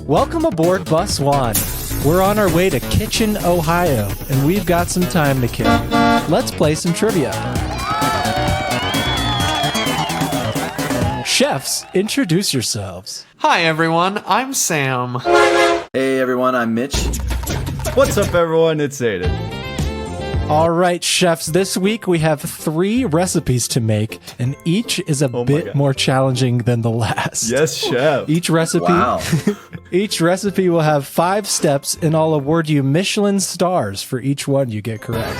Welcome aboard Bus One. We're on our way to Kitchen, Ohio, and we've got some time to kill. Let's play some trivia. Chefs, introduce yourselves. Hi everyone, I'm Sam. Hey everyone, I'm Mitch. What's up everyone, it's Aidan. All right, chefs, this week we have 3 recipes to make, and each is a bit more challenging than the last. Yes, chef. Each recipe will have 5 steps, and I'll award you Michelin stars for each one you get correct.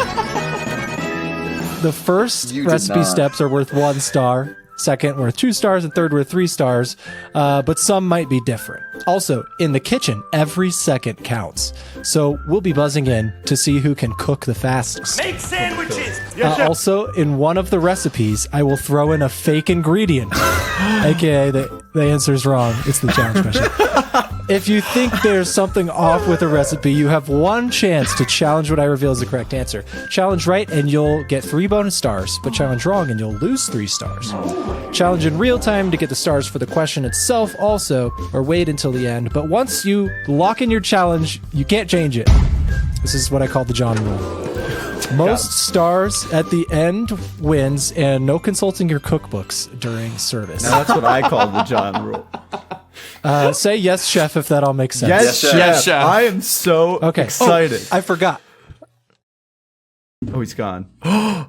The first recipe steps are worth 1 star, second worth 2 stars, and third worth 3 stars, but some might be different. Also, in the kitchen, every second counts. So we'll be buzzing in to see who can cook the fastest. Make sandwiches! Also, in one of the recipes, I will throw in a fake ingredient, aka the answer's wrong. It's the challenge question. If you think there's something off with a recipe, you have 1 chance to challenge what I reveal is the correct answer. Challenge right and you'll get 3 bonus stars, but challenge wrong and you'll lose 3 stars. Challenge in real time to get the stars for the question itself also, or wait until the end. But once you lock in your challenge, you can't change it. This is what I call the John rule. Most stars at the end wins, and no consulting your cookbooks during service. Now that's what I call the John rule. Say yes, chef, if that all makes sense. Yes, chef. Yes, chef. I am so excited. Oh, I forgot. Oh, he's gone.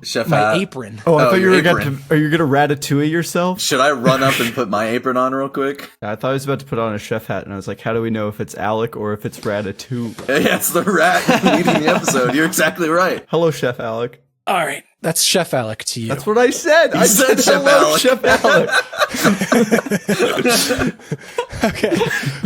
Chef My apron. Oh, I thought you were apron. are you gonna ratatouille yourself? Should I run up and put my apron on real quick? I thought I was about to put on a chef hat, and I was like, how do we know if it's Alec or if it's Ratatouille? Yeah, it's the rat leading the episode. You're exactly right. Hello, Chef Alec. All right, that's Chef Alec to you. That's what I said. I said Chef hello, Alec. Chef Alec. Okay.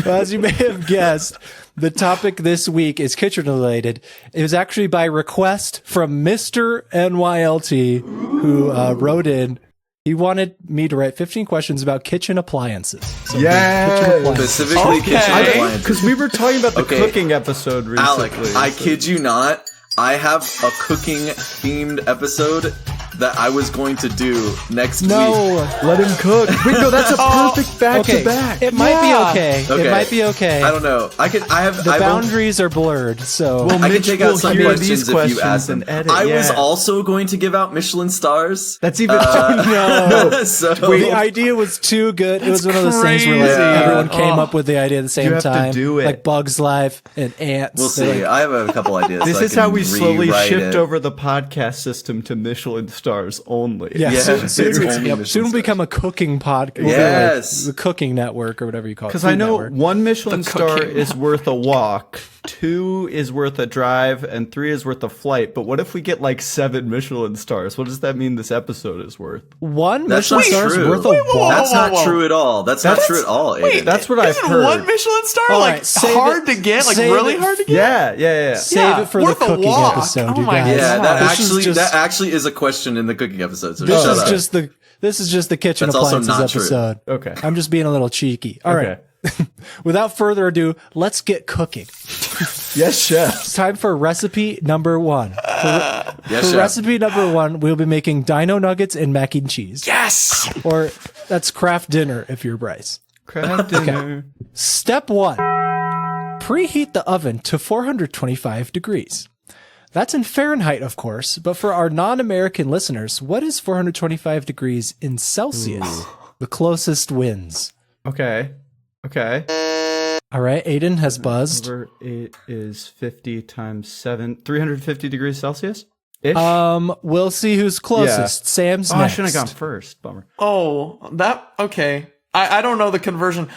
Well, as you may have guessed, the topic this week is kitchen related. It was actually by request from Mr. NYLT, who wrote in. He wanted me to write 15 questions about kitchen appliances. So Yeah. Specifically kitchen appliances. Because we were talking about the cooking episode recently. Alec, I kid you not. I have a cooking themed episode that I was going to do next week. Let him cook. Wait, no, that's a perfect back to back. It might be okay. It might be okay. I don't know. The boundaries are blurred, so Well, I can Mitch take will out some hear questions these if you ask questions them. and edit. I was yeah. also going to give out Michelin stars. That's even no. So The idea was too good. It was one of those things where crazy. everyone came up with the idea at the same You have to time. do it. Like Bugs Life and Ants. we'll see. I have a couple ideas. This so I is how can we slowly rewrite shift it. over the podcast system to Michelin stars only. Yeah, Yeah, soon it's only we'll Michelin become a cooking podcast. Yes. The cooking network or whatever you call it. Because I know Network. 1 Michelin star cooking. is worth a walk, 2 is worth a drive, and 3 is worth a flight. But what if we get like 7 Michelin stars? What does that mean this episode is worth? 1 That's Michelin not star is true. worth a Wait, whoa, walk. That's not whoa. true at all. That's not true at all. Aiden. Wait, That's what I've isn't heard. 1 Michelin star All like right, save hard it- to get? Like save really it- hard to get? Yeah. Save it for the Worth a cooking walk. episode, Oh you my guys. Yeah, God. that actually is a question in the cooking episode. So This shut is up. just the kitchen That's also appliances not true. episode. Okay. I'm just being a little cheeky. All right. Without further ado, let's get cooking. Yes, chef. It's time for recipe number 1. Yes, For chef. recipe number 1, we'll be making dino nuggets and mac and cheese. Yes. Or that's craft dinner if you're Bryce. Craft dinner. Step 1. Preheat the oven to 425 degrees. That's in Fahrenheit, of course, but for our non-American listeners, what is 425 degrees in Celsius? The closest wins. Okay. All right, Aidan has buzzed. It is 50 times 7, 350 degrees Celsius? Ish? We'll see who's closest. Sam's I next. shouldn't have gone first. Bummer. Oh, okay. I don't know the conversion.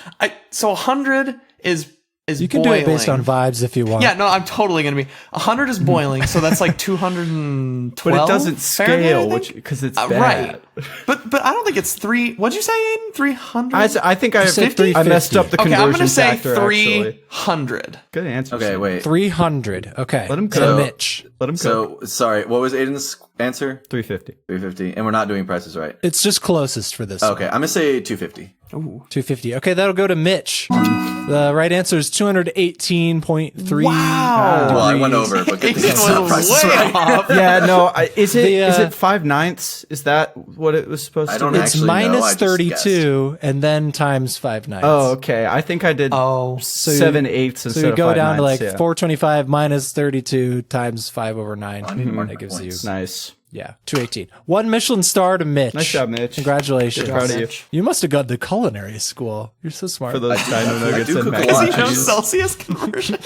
So 100 is You can boiling. do it based on vibes if you want. Yeah, no, I'm totally gonna be 100 is boiling, so that's like 212. But it doesn't Fahrenheit, scale, I which think? because it's bad. right. But I don't think it's 3. What'd you say, Aiden? 300. I think I said I messed up the Okay, conversion I'm gonna say factor. Actually, 300. good answer. Okay, Sam. wait. 300. Okay. Let him So cook. Mitch. Let him cook. So, sorry, what was Aiden's answer? 350. 350. And we're not doing prices right. It's just closest for this. Okay, I'm going to say 250. 250. Okay, that'll go to Mitch. The right answer is 218.3. Wow. Well, I went over, but good thing Aiden it's not was prices way right. off. Yeah, no. Is The, it 5/9? Is that what what it was supposed I to don't be? It's actually know, I minus just 32 and then times 5 ninths. Oh, okay. I think I did Oh. 7/8 instead So you of go 5 down to ninths, like yeah. 425 minus 32 times 5 over 9. I need to mark That my gives you, points. Nice. yeah, 218. 1 Michelin star to Mitch. Nice job, Mitch. Congratulations. Proud of you. You must have gone to culinary school. You're so smart. For those dino nuggets do and cook a mac lot. and You know cheese. Celsius conversion.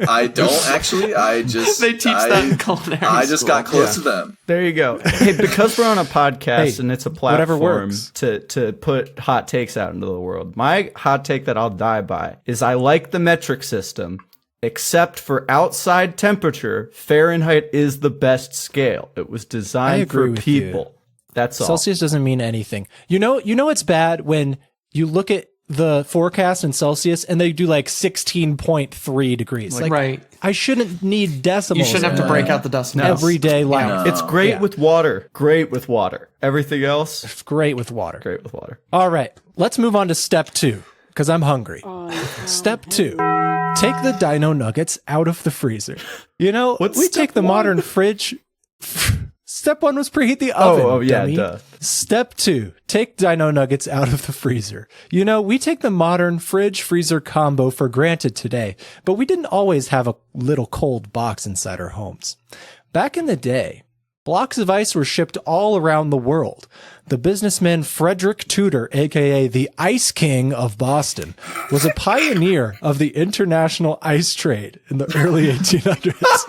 I don't actually. I just They teach that in culinary I just school. got close to them. There you go. Hey, because we're on a podcast Hey, and it's a whatever platform works. to put hot takes out into the world, my hot take that I'll die by is I like the metric system, except for outside temperature. Fahrenheit is the best scale. It was I designed agree for with you. people. That's all. Celsius doesn't mean anything. You know it's bad when you look at the forecast in Celsius and they do like 16.3 degrees. Like, Right. I shouldn't need decimals. You shouldn't have to in break out the decimals. everyday life. It's great Yeah. with water. Great with water. Everything else, It's great with water. great with water. All right, let's move on to step 2 because I'm hungry. Step 2. Take the dino nuggets out of the freezer. You know, What's we step take the one? modern fridge. Step 1 was preheat the oven. Oh, yeah, dummy. duh. Step 2, take dino nuggets out of the freezer. You know, we take the modern fridge freezer combo for granted today, but we didn't always have a little cold box inside our homes. Back in the day, blocks of ice were shipped all around the world. The businessman Frederick Tudor, aka the Ice King of Boston, was a pioneer of the international ice trade in the early 1800s.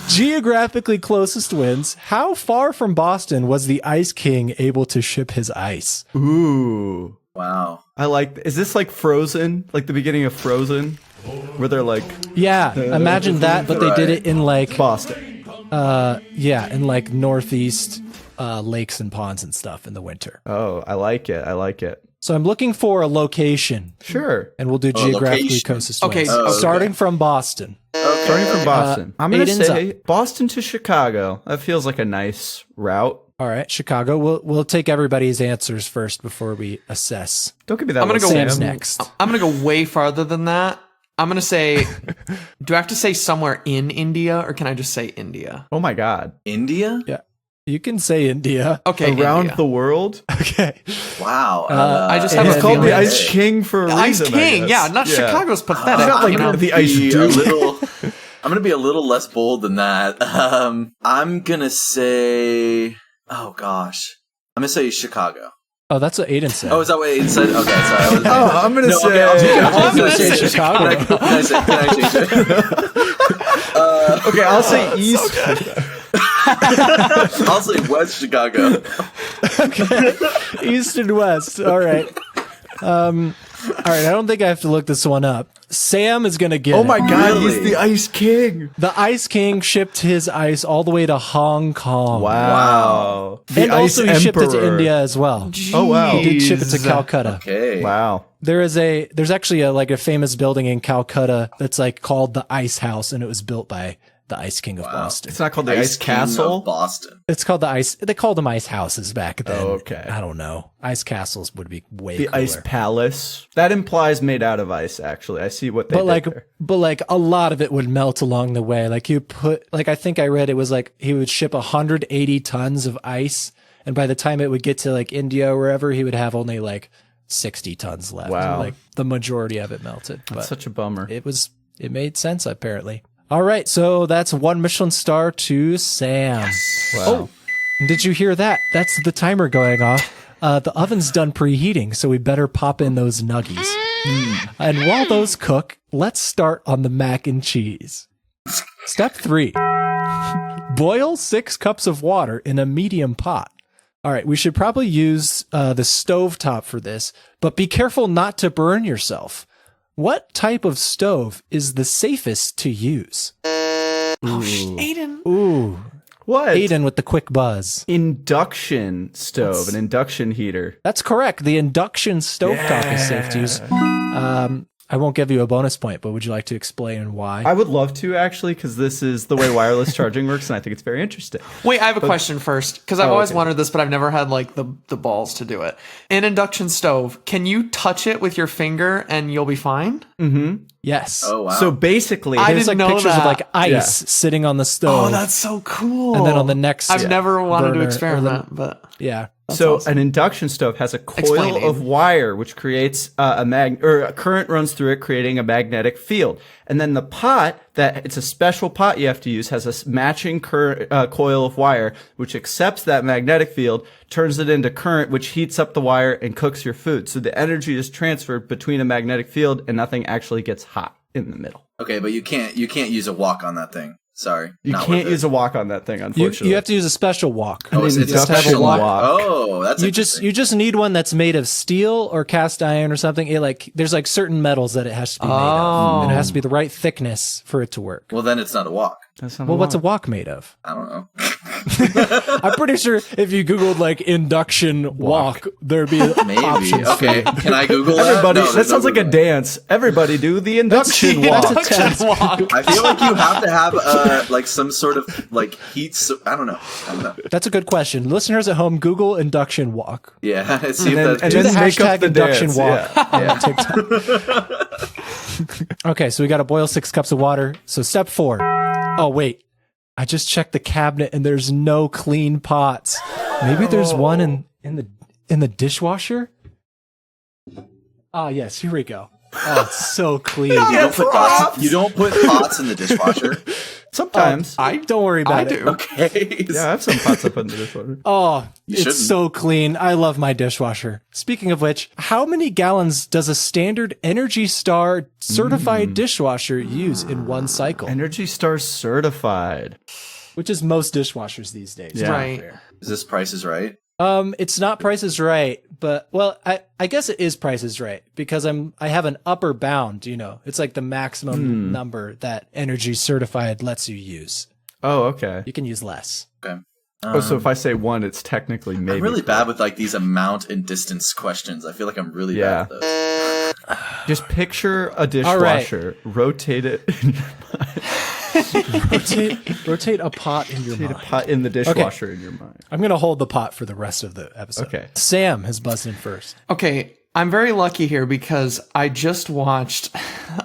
Geographically closest wins. How far from Boston was the Ice King able to ship his ice? Ooh. Wow. I like. Is this like Frozen? Like the beginning of Frozen, where they're like Yeah, imagine that, but they did it in like, Boston. in like northeast lakes and ponds and stuff in the winter. Oh, I like it. I like it. So I'm looking for a location, Sure. and we'll do geographically location. closest Okay, wins. okay. Starting from Boston. Starting from Boston. I'm going to Aidan's say Boston to Chicago. That feels like a nice route. All right, Chicago. We'll take everybody's answers first before we assess. Don't give me that. I'm gonna look, go- Sam. Sam's next. I'm going to go way farther than that. I'm going to say, do I have to say somewhere in India or can I just say India? Oh my God. India? Yeah, you can say India. Okay, Around India. the world? Okay. Wow. I just have He's a called feeling. the Ice King for a The reason. Ice I King, guess. yeah, not Chicago's pathetic. Not like you know? the Ice be a Duke. little. I'm gonna be a little less bold than that. I'm gonna say. Oh gosh. I'm gonna say Chicago. Oh, that's what Aidan said. Oh, is that what it said? Okay, sorry. I was, Oh, I'm going to No, say. okay, I'll gonna change say it. Chicago. Can I change it? Okay, I'll say East. I'll say West Chicago. East and West. All right. All right. I don't think I have to look this one up. Sam is going to get Oh my it. God, Really? he's the Ice King. The Ice King shipped his ice all the way to Hong Kong. Wow. The And Ice also he shipped it to Emperor. India as well. Oh, wow. He did ship it to Jeez. Calcutta. Okay. Wow. There's actually a famous building in Calcutta that's like called the Ice House, and it was built by the Ice King of Boston. It's not called the Ice King of Castle. Boston. It's called the Ice. They called them ice houses back then. Oh, okay. I don't know. Ice castles would be way The cooler. Ice Palace. That implies made out of ice, actually. I see what they did there. But like a lot of it would melt along the way. Like I think I read it was like he would ship 180 tons of ice, and by the time it would get to like India or wherever, he would have only like 60 tons left. Wow. Like the majority of it melted. That's But such a bummer. it made sense apparently. All right, so that's 1 Michelin star to Sam. Wow. Oh, did you hear that? That's the timer going off. The oven's done preheating, so we better pop in those nuggies. And while those cook, let's start on the mac and cheese. Step 3. Boil 6 cups of water in a medium pot. All right, we should probably use the stovetop for this, but be careful not to burn yourself. What type of stove is the safest to use? Aiden. Ooh, What? Aidan with the quick buzz. Induction stove, an induction heater. That's correct. The induction stovetop is safe to use. I won't give you a bonus point, but would you like to explain why? I would love to, actually, because this is the way wireless charging works, and I think it's very interesting. Wait, I have a question first because I've always okay. wondered this, but I've never had like the balls to do it. An induction stove, can you touch it with your finger and you'll be fine? Yes. Oh wow. So basically, I There's didn't like know pictures that. of like ice Yeah. sitting on the stove. Oh, that's so cool. And then on the next I've never wanted burner, to or experiment, but yeah. so awesome. an induction stove has a coil Explain, of Aidan. wire which creates a current runs through it, creating a magnetic field. And then the pot it's a special pot you have to use has a matching coil of wire which accepts that magnetic field, turns it into current, which heats up the wire and cooks your food. So the energy is transferred between a magnetic field and nothing actually gets hot in the middle. Okay, but you can't use a wok on that thing. Sorry. You can't use a wok on that thing, unfortunately. You have to use a special wok. Oh, it's a induction special wok. wok. Oh, that's You interesting. just need one that's made of steel or cast iron or something. There's like certain metals that it has to be made of. And it has to be the right thickness for it to work. Well, then it's not a wok. That's not Well, what's a wok. wok made of? I don't know. I'm pretty sure if you Googled like induction wok, there'd be Maybe. options. Okay. Can I Google that? Everybody, No, that there's no sounds like a Googling. dance. Everybody do the induction wok. Induction wok. I feel like you have to have like some sort of like heat. I don't know. That's a good question. Listeners at home, Google induction wok. Yeah. See if And that. then- Do the make up hashtag the induction dance, wok on TikTok. Okay, so we got to boil 6 cups of water. So step 4. Oh wait, I just checked the cabinet and there's no clean pots. Maybe there's one in the dishwasher. Ah, yes, here we go. Oh, it's so clean. You don't put pots in the dishwasher. Sometimes. Don't worry about I it. do. Okay. Yeah, I have some pots up in the dishwasher. Oh, shouldn't. it's so clean. I love my dishwasher. Speaking of which, how many gallons does a standard Energy Star certified dishwasher use in one cycle? Energy Star certified. Which is most dishwashers these days. Yeah. Right. Is this Price is Right? It's not Price is Right, but I guess it is Price is Right because I have an upper bound, It's like the maximum number that Energy Certified lets you use. Oh, okay. You can use less. Okay. So if I say 1, it's technically maybe. I'm really bad with like these amount and distance questions. I feel like I'm really Yeah. bad at those. Just picture a dishwasher, rotate it, Rotate a pot in your rotate a mind. pot in the dishwasher in your mind. I'm going to hold the pot for the rest of the episode. Okay. Sam has buzzed in first. Okay, I'm very lucky here because I just watched,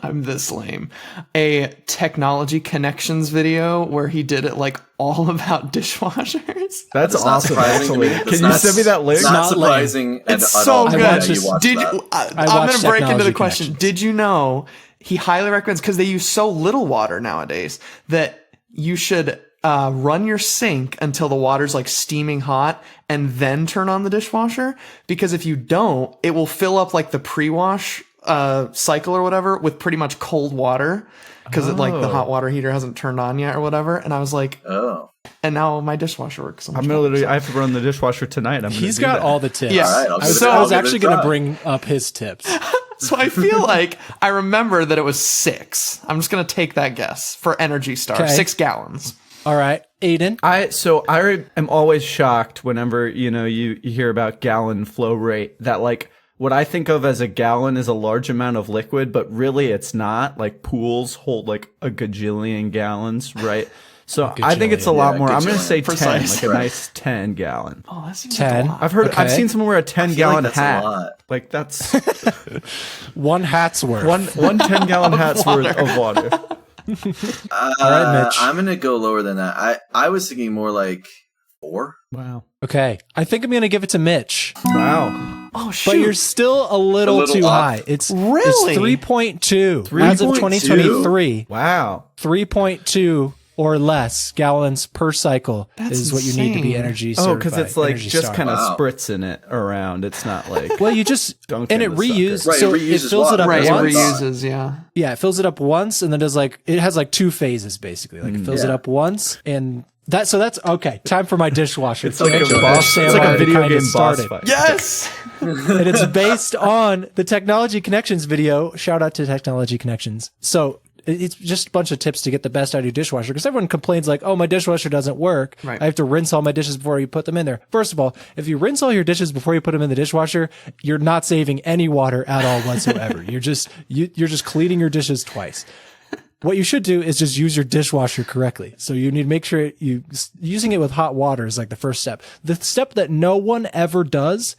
I'm this lame, a technology connections video where he did it like all about dishwashers. That's That's not awesome, surprising to me. actually. That's Can you not- send me that link? It's not Not surprising at, It's at so all good. that you watched Did that. you, I'm watched going to break into Technology the question. Connections. Did you know he highly recommends, because they use so little water nowadays, that you should run your sink until the water's like steaming hot and then turn on the dishwasher? Because if you don't, it will fill up like the pre-wash cycle or whatever with pretty much cold water because like the hot water heater hasn't turned on yet or whatever. And I was like, Oh. and now my dishwasher works. So much I'm better. literally. I have to run the dishwasher tonight. He's got all the tips. Yeah. All right, I'll I was, give it- I was I'll give actually it a going to try. bring up his tips. So I feel like I remember that it was 6. I'm just going to take that guess for Energy Star. Okay. 6 gallons. All right, Aidan. I am always shocked whenever you hear about gallon flow rate, that like what I think of as a gallon is a large amount of liquid, but really it's not. Like pools hold like a gajillion gallons, right? So I think it's a lot Yeah, more. I'm going to gajillion. say 10, Precise. like a Right. nice 10 gallon. Oh, that seems 10. like a lot. I've heard. I've Okay. seen someone wear a 10 feel like gallon that's a hat. lot. Like that's One hat's worth. one 10 gallon hat's worth of water. All right, Mitch. I'm gonna go lower than that. I was thinking more like 4. Wow. Okay, I think I'm going to give it to Mitch. Wow. Oh, shoot. But you're still a little little too up. high. It's Really? 3.2 as of 3.2? 2023. Wow. 3.2 or less gallons per cycle That's is what you need to be insane. energy Oh, certified. because it's like Energy just Star. kind of Wow. spritzing it around. It's not like Well, you just Dunk and in it the sucker. reuses. Right, so it it reuses fills it water. up Right, it That's what I once. thought. reuses, yeah. Yeah, it fills it up once, and then does like it has like 2 phases basically. Like it fills it Yeah. up once, and that's okay. Time for my dishwasher. it's like Mitch, a boss. Sam It's like a already video kinda game boss started. fight. Yes! And it's based on the Technology Connections video. Shout out to Technology Connections. So it's just a bunch of tips to get the best out of your dishwasher, because everyone complains like, oh, my dishwasher doesn't work. Right. I have to rinse all my dishes before you put them in there. First of all, if you rinse all your dishes before you put them in the dishwasher, you're not saving any water at all whatsoever. You're just cleaning your dishes twice. What you should do is just use your dishwasher correctly. So you need to make sure using it with hot water is like the first step. The step that no one ever does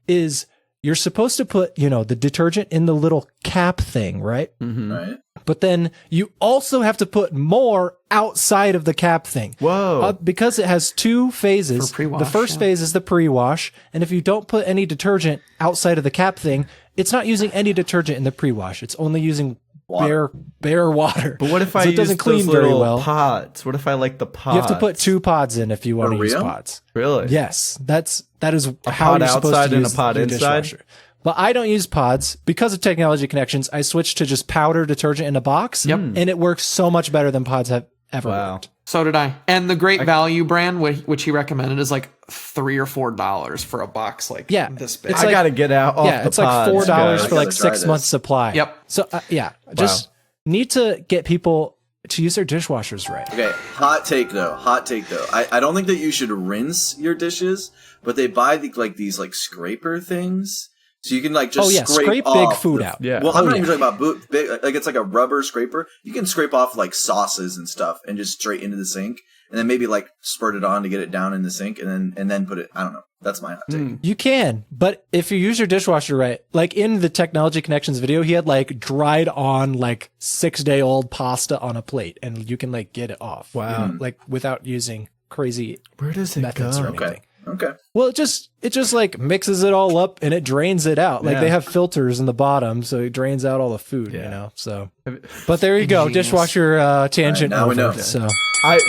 is you're supposed to put, the detergent in the little cap thing, right? Right. But then you also have to put more outside of the cap thing. Whoa. Because it has two phases. For pre-wash, The first phase is the pre-wash. And if you don't put any detergent outside of the cap thing, it's not using any detergent in the pre-wash. It's only using bare water. But what if I so it use doesn't clean those very little well? pods? What if I like the pods? You have to put 2 pods in if you want to use real? pods. Really? Yes, that is how pod you're supposed outside to and a use pod your inside? dishwasher. But I don't use pods because of technology connections. I switched to just powder detergent in a box, and it works so much better than pods have ever worked. So did I. And the Great Value brand, which he recommended, is like $3 or $4 for a box like this big. It's I like- got to get out off the It's like pods, $4 guys. for like gotta try 6 this. months supply. Yep. So just need to get people to use their dishwashers right. Okay, hot take though. I don't think that you should rinse your dishes, but they buy these scraper things. So you can just scrape off big food the- out. Yeah. Well, I'm not even talking about big, it's like a rubber scraper. You can scrape off like sauces and stuff and just straight into the sink, and then maybe like spurt it on to get it down in the sink, and then put it. I don't know. That's my hot take. You can, but if you use your dishwasher right, like in the Technology Connections video, he had like dried on like 6-day-old pasta on a plate, and you can like get it off. Wow. Like without using crazy Where does it methods or go? anything. Okay. Well, it just like mixes it all up and it drains it out. Like Yeah. they have filters in the bottom, so it drains out all the food, you know. So, but there you go, dishwasher tangent All right, now we over. know. So,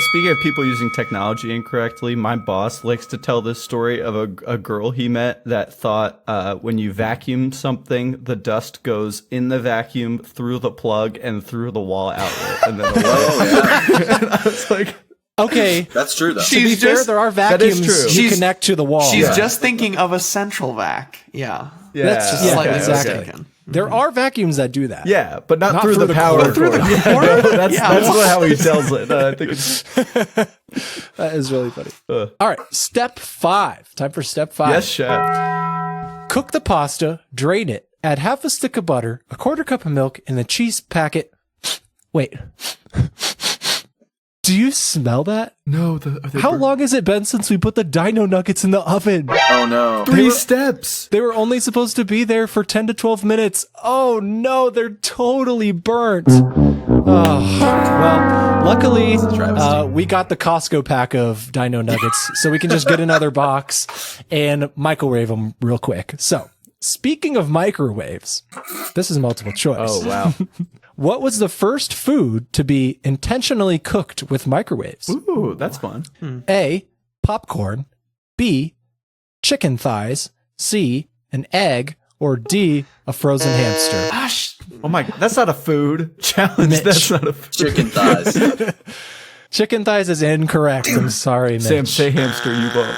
Speaking of people using technology incorrectly, my boss likes to tell this story of a girl he met that thought when you vacuum something, the dust goes in the vacuum, through the plug, and through the wall outlet. And then I was like, okay. That's true though. To be She's fair, just- there are That is vacuums true. you She's- connect to the wall. She's just thinking of a central vac. Yeah. That's just Slightly slightly exactly. mistaken. There are vacuums that do that. yeah, but not, Not through through the the power cord. cord. Through the cord? That's Yeah. how he tells it. I think it's That is really funny. All right, step 5. Time for step 5. yes, chef. Cook the pasta, drain it, add half a stick of butter, a quarter cup of milk, and the cheese packet. Wait. Do you smell that? No, How long has it been since we put the dino nuggets in the oven? Oh no. 3 steps. They were only supposed to be there for 10 to 12 minutes. Oh no, they're totally burnt. Oh, well, luckily, travesty. we got the Costco pack of dino nuggets, so we can just get another box and microwave them real quick. So, speaking of microwaves, this is multiple choice. Oh wow. What was the first food to be intentionally cooked with microwaves? Ooh, that's fun. A, popcorn, B, chicken thighs, C, an egg, or D, a frozen hamster. Gosh. Oh my, that's not a food challenge. Mitch. That's not a food. Chicken thighs. Chicken thighs is incorrect. I'm sorry, Mitch. Sam, say hamster, you won't.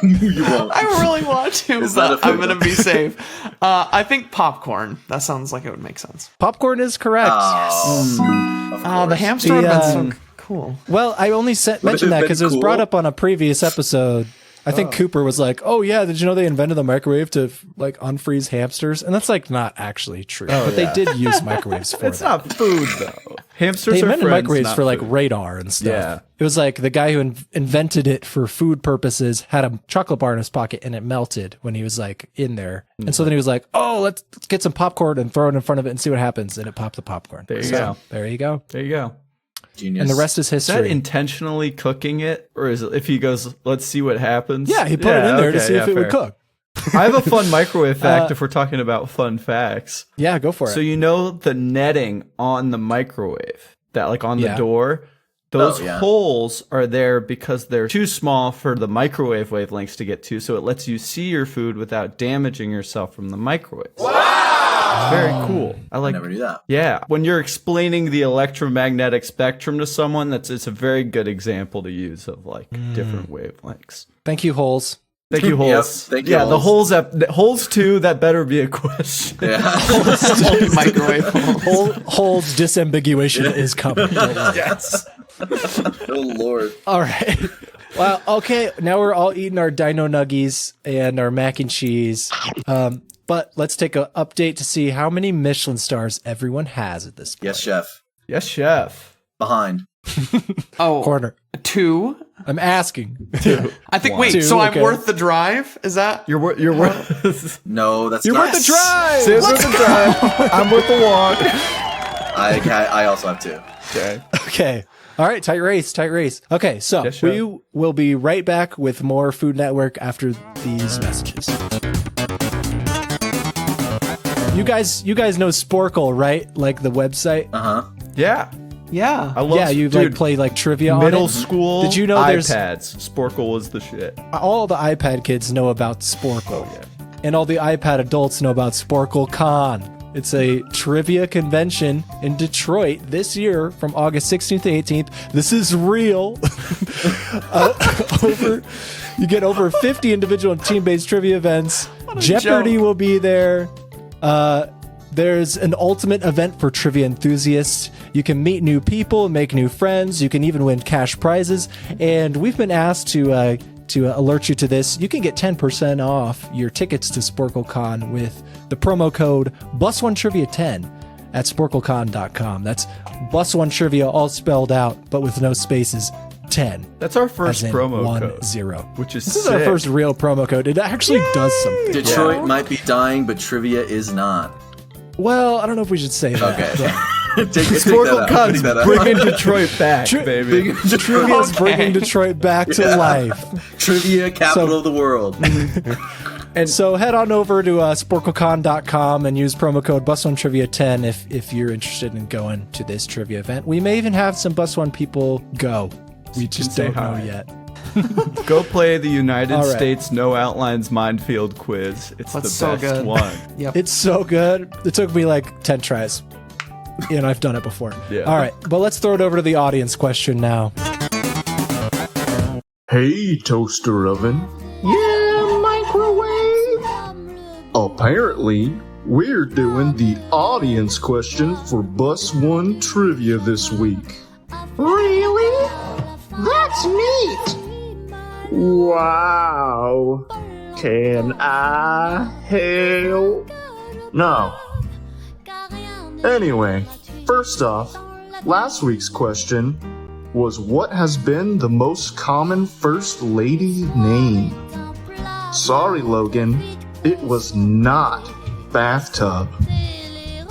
You won't. I really want to, Is that but a I'm food? going to be safe. I think popcorn. That sounds like it would make sense. Popcorn is correct. Oh, the hamster would have been so cool. Well, I only mentioned that been because it was cool? brought up on a previous episode. I think Cooper was like, "Oh yeah, did you know they invented the microwave to like unfreeze hamsters?" And that's like not actually true, but they did use microwaves for It's that. not food though. Hamsters They are invented friends, microwaves not for like food. radar and stuff. Yeah. It was like the guy who invented it for food purposes had a chocolate bar in his pocket and it melted when he was like in there. And so then he was like, "Oh, let's get some popcorn and throw it in front of it and see what happens." And it popped the popcorn. There you So, go. There you go. There you go. Genius. And the rest is Is that history. intentionally cooking it, or is it if he goes, "Let's see what happens"? Yeah, he put it in there to okay, see if yeah, it would fair. cook. I have a fun microwave fact if we're talking about fun facts. Yeah, go for it. So you know the netting on the microwave, that like on the Yeah. door, those Oh, yeah. holes are there because they're too small for the microwave wavelengths to get to, so it lets you see your food without damaging yourself from the microwave. Wow! It's very cool. I I like never knew that. Yeah, when you're explaining the electromagnetic spectrum to someone, it's a very good example to use of like different wavelengths. Thank you, Holes. Thank you, Holes. thank you, Yeah, the Holes. Holes too. That better be a question. Yeah. Microwave hole. Holes disambiguation is coming. Don't worry. Yes. Oh Lord. All right. Well, okay. Now we're all eating our dino nuggies and our mac and cheese. But let's take an update to see how many Michelin stars everyone has at this point. Yes, chef. Yes, chef. Behind. Oh, Corner. 2. I'm asking. I think. One. Wait. 2, So I'm okay. worth the drive? Is that? You're worth. No, that's You're not. worth the drive. Sam's worth the drive. I'm worth the walk. I also have 2. Okay. Okay. All right, tight race. Okay, so Yes, sure. we will be right back with more Food Network after these messages. You guys know Sporkle, right? Like the website? Yeah. Yeah. I love You dude, like play like trivia on middle it? school. Did you know there's iPads? Sporkle was the shit. all the iPad kids know about Sporkle. Yeah. And all the iPad adults know about Sporkle Con. It's a trivia convention in Detroit this year from August 16th to 18th. This is real. You get over 50 individual and team-based trivia events. Jeopardy joke. will be there. There's an ultimate event for trivia enthusiasts. You can meet new people, make new friends. You can even win cash prizes. And we've been asked to alert you to this. You can get 10% off your tickets to SporkleCon with the promo code BUS1Trivia10 at SporkleCon.com. That's BUS1Trivia all spelled out, but with no spaces, 10. That's our As first in promo 10. code, which is This is sick. our first real promo code. It actually does something. Detroit might be dying, but trivia is not. Well, I don't know if we should say that. Okay. Take Sporkle Con's that out. bringing Detroit back, baby. Trivia is bringing Detroit back to life. Trivia capital of the world. And so head on over to sporklecon.com and use promo code BUS1Trivia10 if you're interested in going to this trivia event. We may even have some BUS1 people go. We just say don't hi. know yet. Go play the United All right. States No Outlines Minefield quiz. It's That's the so best good. one. Yep. It's so good. It took me like 10 tries. And I've done it before. Yeah. All right, but let's throw it over to the audience question now. Hey, toaster oven. Yeah, microwave. Apparently, we're doing the audience question for Bus 1 Trivia this week. Really? That's neat. Wow. Can I help? No. Anyway, first off, last week's question was what has been the most common first lady name? Sorry, Logan, it was not bathtub.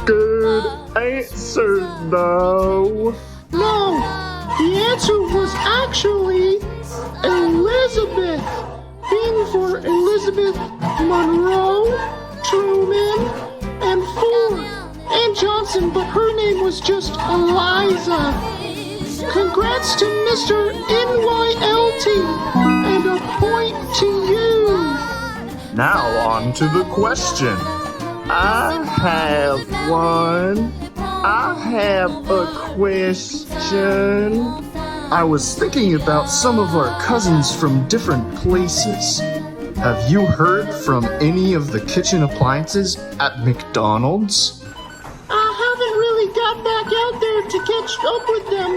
Good answer, though. No, the answer was actually Elizabeth. Being for Elizabeth Monroe, Truman, and Ford, and Johnson, but her name was just Eliza. Congrats to Mr. NYLT, and a point to you. Now on to the question. I have one. I have a question. I was thinking about some of our cousins from different places. Have you heard from any of the kitchen appliances at McDonald's? I haven't really got back out there to catch up with them,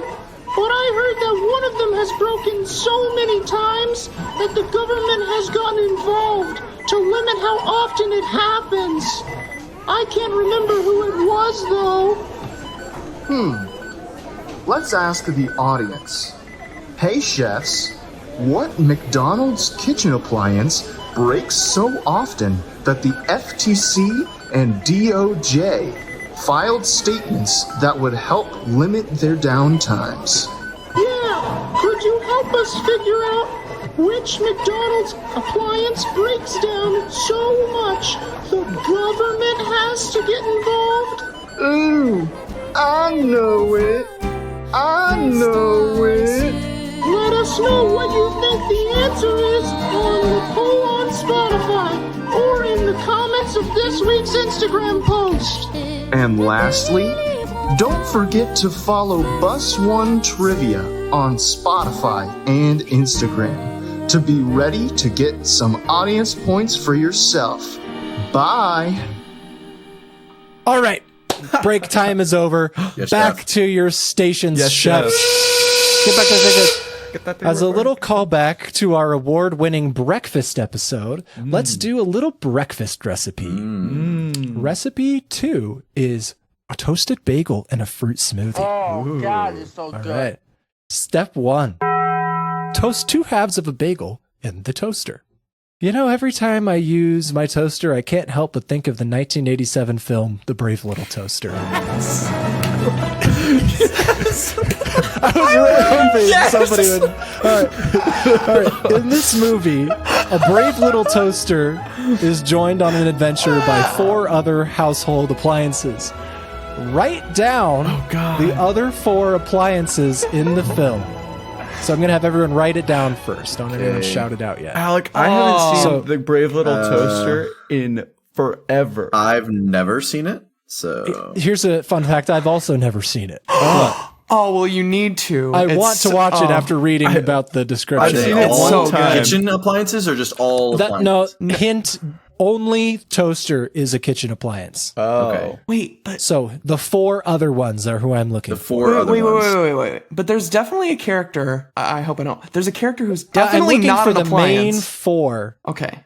but I heard that one of them has broken so many times that the government has gotten involved to limit how often it happens. I can't remember who it was, though. Let's ask the audience. Hey, chefs, what McDonald's kitchen appliance breaks so often that the FTC and DOJ filed statements that would help limit their downtimes? Yeah, could you help us figure out which McDonald's appliance breaks down so much the government has to get involved? Ooh, I know it. I know it. Let us know what you think the answer is on the poll on Spotify or in the comments of this week's Instagram post. And lastly, don't forget to follow Bus 1 Trivia on Spotify and Instagram to be ready to get some audience points for yourself. Bye. All right. Break time is over. Yes, Back chef. to your stations, Yes, chefs. Get back to the stations. Get that thing As a right. little callback to our award-winning breakfast episode, let's do a little breakfast recipe. Recipe 2 is a toasted bagel and a fruit smoothie. Oh, God, it's so All good. right. Step 1. Toast 2 halves of a bagel in the toaster. You know, every time I use my toaster, I can't help but think of the 1987 film, The Brave Little Toaster. I was really hoping somebody would. All right. In this movie, a brave little toaster is joined on an adventure by 4 other household appliances. Write down the other 4 appliances in the film. So I'm going to have everyone write it down first. Don't everyone shout it out yet. Alec, I haven't seen So- the Brave Little Toaster in forever. I've never seen it, so Here's a fun fact. I've also never seen it. Oh, well, you need to. I It's want to watch it after reading about the are description. they seen it all so good. kitchen appliances or just all appliances? No, hint, only toaster is a kitchen appliance. Okay. Wait, but So the 4 other ones are who I'm looking The for. 4 other ones. wait. But there's definitely a character. I hope I know. There's a character who's I'm definitely looking not for an the main appliance. 4. Okay.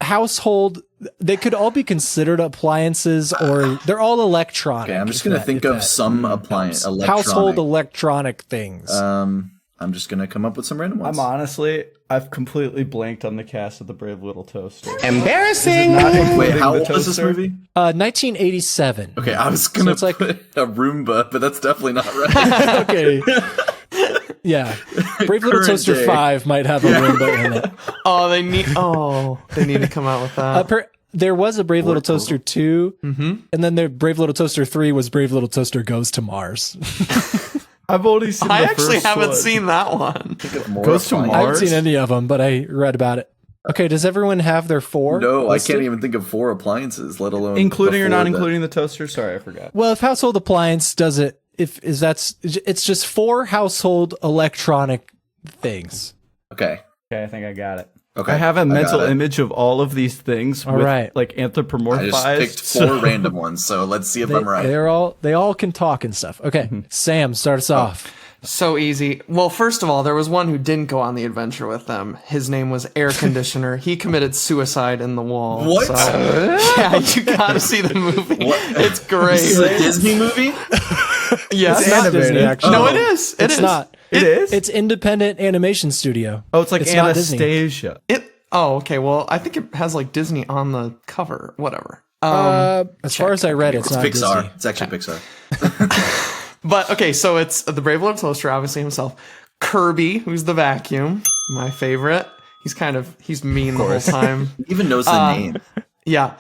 Household, they could all be considered appliances, or they're all electronic. Okay, I'm just gonna think of some appliance, household electronic. electronic things. I'm just gonna come up with some random ones. I've completely blanked on the cast of the Brave Little Toaster. Embarrassing. Wait, how old is this movie? 1987. Okay, I was gonna it's like- put a Roomba, but that's definitely not right. Okay. Yeah. Brave Little Current Toaster day. 5 might have a Roomba in it. They need to come out with that. There was a Brave Little Toaster 2, and then the Brave Little Toaster 3 was Brave Little Toaster Goes to Mars. I've only seen I the actually first haven't one. seen that one. More Goes to appliances. I haven't Mars? seen any of them, but I read about it. Okay, does everyone have their 4? No, listed? I can't even think of 4 appliances, let alone Including or before not that. including the toaster? Sorry, I forgot. Well, if household appliance does it, it's just 4 household electronic things. Okay. Okay, I think I got it. Okay. I have a got mental it. image of all of these things All with right. like anthropomorphized. I just picked 4 random ones, so let's see if I'm right. They all can talk and stuff. Okay, Sam, start us off. So easy. Well, first of all, there was one who didn't go on the adventure with them. His name was Air Conditioner. He committed suicide in the wall. What? So, yeah, you gotta see the movie. It's great. This is a Disney movie? Yes. It's not animated. Disney, actually. No, it is. It It's is. not. It is? It's independent animation studio. Oh, it's like It's not Disney. Anastasia. Oh, okay. Well, I think it has like Disney on the cover. Whatever. As far as I read, it's It's not Pixar. Disney. It's actually Pixar. But okay, so it's the Brave Little Toaster, obviously himself. Kirby, who's the vacuum, my favorite. He's mean the whole time. He even knows the name. Yeah.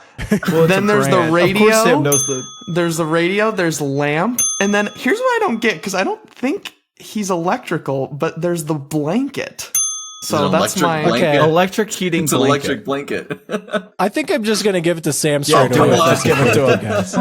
Well, it's Then a there's the brand. radio. Of course, Sam knows the. There's the radio, there's lamp, and then here's what I don't get, because I don't think he's electrical, but there's the blanket. So An that's electric my blanket. Okay. Electric heating It's an blanket. electric blanket. I think I'm just gonna give it to Sam straight come away. on. Just give it to him, guys.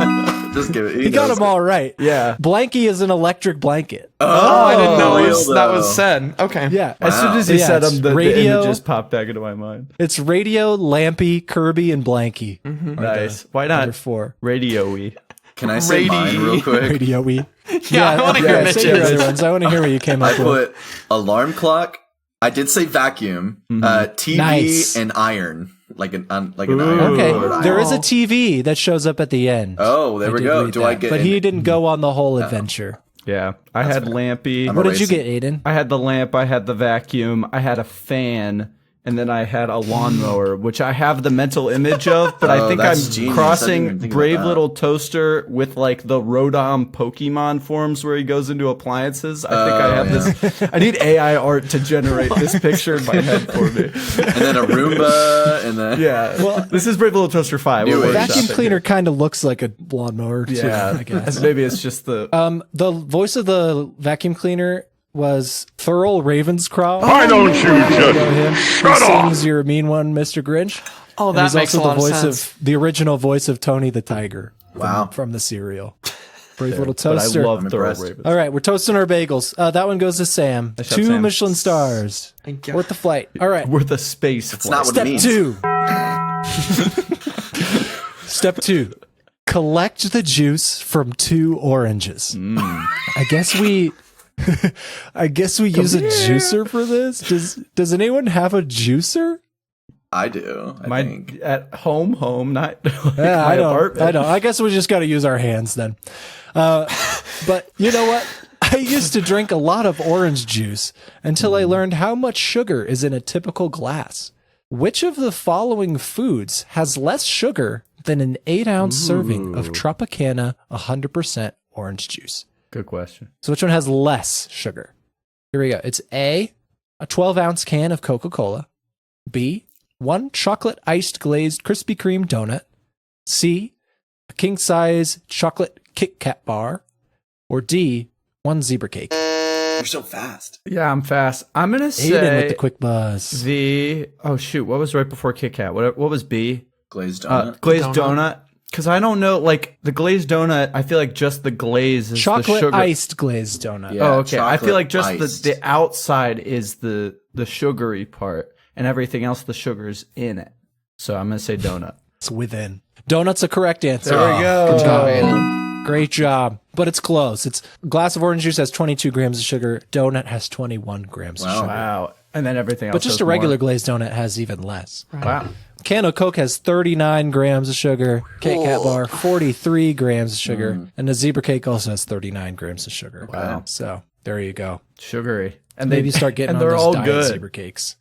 Just give it. He got them all right. Yeah. Blanky is an electric blanket. Oh, I didn't know real that was though. said. Okay. Yeah. As soon as he Yeah, said it's them, the radio- images popped back into my mind. It's Radio, Lampy, Kirby, and Blanky. Nice. Why Number not 4. radio-y? Can I say mine Radio. real quick? Radio-y. Yeah, I want to hear say your Mitch's. other ones. I want to hear what you came I up with. put alarm clock. I did say vacuum, TV, Nice. and iron. Like an iron. Okay, board there iron. is a TV that shows up at the end. Oh, there I we did go. read Do I that. get? But he didn't go on the whole adventure. Yeah. I had Lampy. What did you racing. get, Aiden? I had the lamp. I had the vacuum. I had a fan. And then I had a lawnmower, which I have the mental image of, but I Oh, think that's I'm genius. I didn't crossing even think about Brave that. Little Toaster with like the Rodom Pokemon forms where he goes into appliances. I think I have this. I need AI art to generate this picture in my head for me. And then a Roomba, and then Yeah. Well, this is Brave Little Toaster 5. Knew We're it. Vacuum workshopping cleaner kind of looks like a lawnmower, too, Yeah. I guess. Maybe it's just the. The voice of the vacuum cleaner was Thurl Ravenscroft. Why don't you You know just him? shut He off? sings "You're a Mean One, Mr. Grinch." Oh, And that he's makes also a lot the of voice sense. of the original voice of Tony the Tiger. Wow. From the cereal. Brave Little But I Toaster. love I'm Thorough impressed. Ravens. All right, we're toasting our bagels. That one goes to Sam. Nice job, 2 Sam. Michelin stars. Thank you. Worth the flight. All right. We're the space. it's not what Step it means. 2. Step 2. Collect the juice from 2 oranges. I guess we use a juicer for this. Does anyone have a juicer? I do. I My think. at home, not like Yeah, my I don't. apartment. I don't. I guess we just got to use our hands then. But you know what? I used to drink a lot of orange juice until I learned how much sugar is in a typical glass. Which of the following foods has less sugar than an 8-ounce serving of Tropicana 100% orange juice? Good question. So which one has less sugar? Here we go. It's A, a 12-ounce can of Coca-Cola. B, 1 chocolate iced glazed Krispy Kreme donut. C, a king-size chocolate Kit Kat bar. Or D, 1 zebra cake. You're so fast. Yeah, I'm fast. I'm gonna say Aidan with the quick buzz. oh shoot, what was right before Kit Kat? What was B? Glazed donut. Glazed donut. Because I don't know, like the glazed donut. I feel like just the glaze is Chocolate the sugar. iced glazed donut. Yeah. Oh, okay. I feel like just iced. the outside is the sugary part, and everything else the sugar's in it. So I'm gonna say donut. It's within. Donut's a correct answer. There we go. Good job, Aidan. Great job. But it's close. It's a glass of orange juice has 22 grams of sugar. Donut has 21 grams of sugar. Wow. And then everything else. But just has a regular more. glazed donut has even less. Wow. Can of Coke has 39 grams of sugar. Kit Kat bar, 43 grams of sugar. And the zebra cake also has 39 grams of sugar. Wow. So there you go. Sugary. And Maybe start getting and on they're those all diet good. zebra cakes.